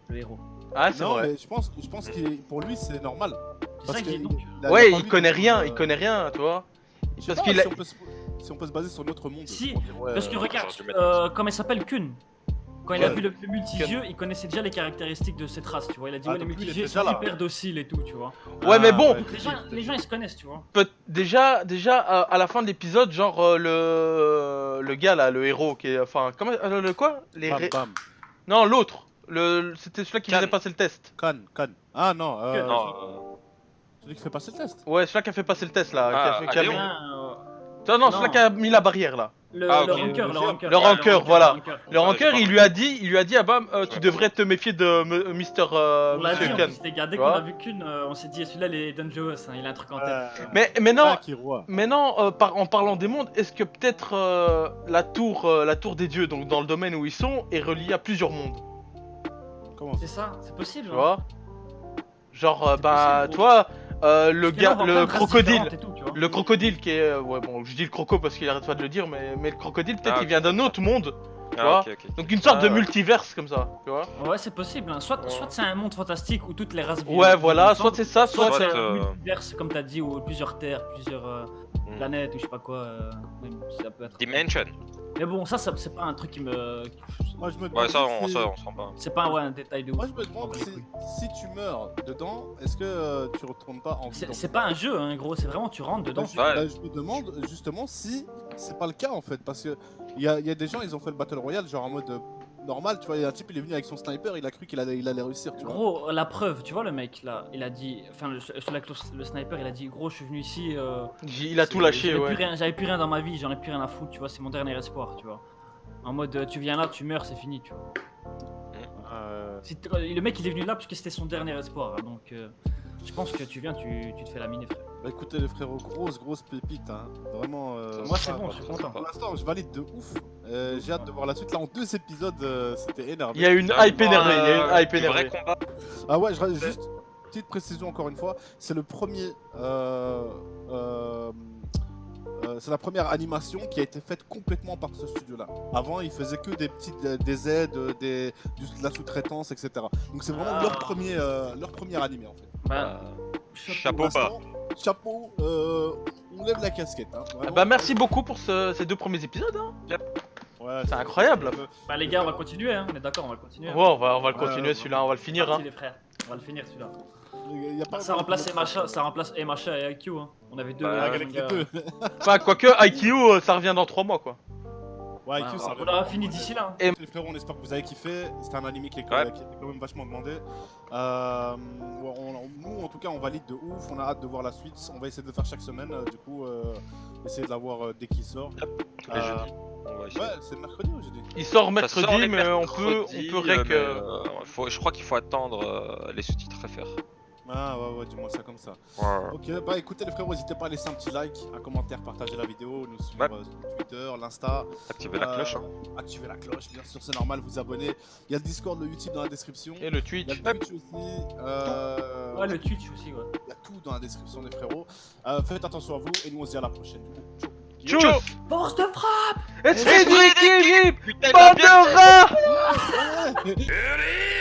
le héros. Ah, c'est Non, vrai. mais je pense que pour lui c'est normal. C'est Parce ça que j'ai que donc. Ouais, pas il vu connaît de- rien, il connaît rien, tu vois. Je sais Parce pas qu'il a. si on peut se baser sur notre monde. Si, on dirait, Parce que regarde, j'aurais dû mettre comment il s'appelle Kun. Quand il a Ouais. vu le multijeu, il connaissait déjà les caractéristiques de cette race, tu vois. Il a dit Ah, ouais, les donc lui, il multijeux était sont déjà là. hyper dociles et tout, tu vois. Ouais, mais Ah, bon, ouais. Donc les gens ils se connaissent, tu vois. déjà à la fin de l'épisode, genre le gars là, le héros qui est. Enfin, comment. Le quoi Bam, bam. Non, l'autre. C'était celui-là qui Khan. venait passer le test. Khan. Ah non, Non, celui qui fait passer le test. Ouais, celui-là qui a fait passer le test là. Ah, qui a Léon. mis... Bien, Non, celui-là qui a mis la barrière là. Ah, ok. le rancœur. Le rancœur, voilà. Le Ouais, rancœur, j'ai il lui a dit, ah bah, tu devrais te méfier de Mister On l'a dit, Monsieur en Ken. plus, les gars, dès Tu qu'on vois a vu qu'une, on s'est dit, celui-là, il est dangerous, hein, il a un truc en tête. Mais non, Qui roi. en parlant des mondes, est-ce que peut-être la tour des dieux, donc dans le domaine où ils sont, est reliée à plusieurs mondes, Comment ça? C'est ça, c'est possible. tu hein. vois? Genre, C'est bah, possible, toi, le Parce que là, on gars, voit le plein de races crocodile, différentes et tout, tu vois. le crocodile qui est, ouais bon, je dis le croco parce qu'il arrête pas de le dire, mais le crocodile peut-être Ah, il vient d'un autre monde, Ah, ok, ok. donc une sorte de Ah, ouais. multiverse comme ça, tu vois? Ouais, c'est possible. Hein. Soit c'est un monde fantastique où toutes les races vivent. Ouais, voilà, soit ensemble, c'est ça, soit soit c'est. c'est un euh, multiverse, comme t'as dit, où plusieurs terres, plusieurs Hmm. planètes, ou je sais pas quoi. Même, ça peut être. Dimension. Mais bon, ça c'est pas un truc qui me. Moi je me demande. Ouais, ça, on si- se rend pas. C'est pas un détail de ouf. Moi je me demande si tu meurs dedans, est-ce que tu retournes pas en vie dans- C'est pas un jeu, hein, gros, c'est vraiment tu rentres dedans. Je me demande justement si c'est pas le cas en fait, parce que il y a des gens ils ont fait le Battle Royale genre en mode normal, tu vois, il y a un type il est venu avec son sniper, il a cru qu'il allait réussir, tu vois. Gros, la preuve, tu vois le mec là, il a dit, enfin le sniper, il a dit, gros, je suis venu ici. Il a tout lâché, ouais. J'avais plus rien dans ma vie, j'en ai plus rien à foutre, tu vois, c'est mon dernier espoir, tu vois. En mode, tu viens là, tu meurs, c'est fini, tu vois. Le mec il est venu là parce que c'était son dernier espoir, hein, donc je pense que tu viens, tu te fais laminer, frère. Bah écoutez les frérots, grosse pépite, hein. Vraiment. Moi c'est ah, bon, je suis content. Pour l'instant je valide de ouf. J'ai hâte de voir la suite. Là en 2 épisodes c'était énervé. Il y a une hype énervée, il y a une hype Du vrai énervée. combat. Ah ouais, juste petite précision encore une fois, c'est le premier. C'est la première animation qui a été faite complètement par ce studio-là. Avant, ils faisaient que des petites des aides, de la sous-traitance, etc. Donc c'est vraiment leur premier animé en fait. Bah, Chapeau Pour bas. l'instant, chapeau, on lève la casquette. Hein, vraiment. Bah merci beaucoup pour ces 2 premiers épisodes, hein. Ouais, c'est incroyable. bah les gars, on va continuer, hein, on est d'accord, on va le continuer. Ouais, on va le continuer Ouais, celui-là, on va le finir, hein. Parti, les frères, on va le finir celui-là. Y a pas Ça remplace Emacha, ça remplace Emacha et IQ, hein. On avait deux. Bah, avec les deux. Enfin, quoique, IQ, ça revient dans 3 mois, quoi. Ouais, Bah, IQ, ça on aura fini d'ici là. hein. Les frérots, on espère que vous avez kiffé. C'était un anime qui est Ouais. qui était quand même vachement demandé. Nous, en tout cas, on valide de ouf. On a hâte de voir la suite. On va essayer de le faire chaque semaine. Du coup, essayer de l'avoir dès qu'il sort. Tous les jeudis. On va essayer. Ouais, c'est mercredi ou jeudi? Il sort Ça mercredi, sort les mais on mercredis, peut rec. je crois qu'il faut attendre les sous-titres FR. Ah ouais, dis-moi ça comme ça. Ouais. Ok, bah écoutez les frérots, n'hésitez pas à laisser un petit like, un commentaire, partager la vidéo, nous suivre Ouais. sur Twitter, l'Insta. Activez la cloche. Hein. Activez la cloche, bien sûr, c'est normal, vous abonner. Il y a le Discord, le YouTube dans la description. Et le Il Twitch. y a le Twitch aussi. Ouais, le Twitch aussi, ouais. Il y a tout dans la description des frérots. Faites attention à vous et nous on se dit à la prochaine. Tchuss. Ciao. Force de frappe! Esprit d'équilibre, Putain bande de rats. Ciao. Allez.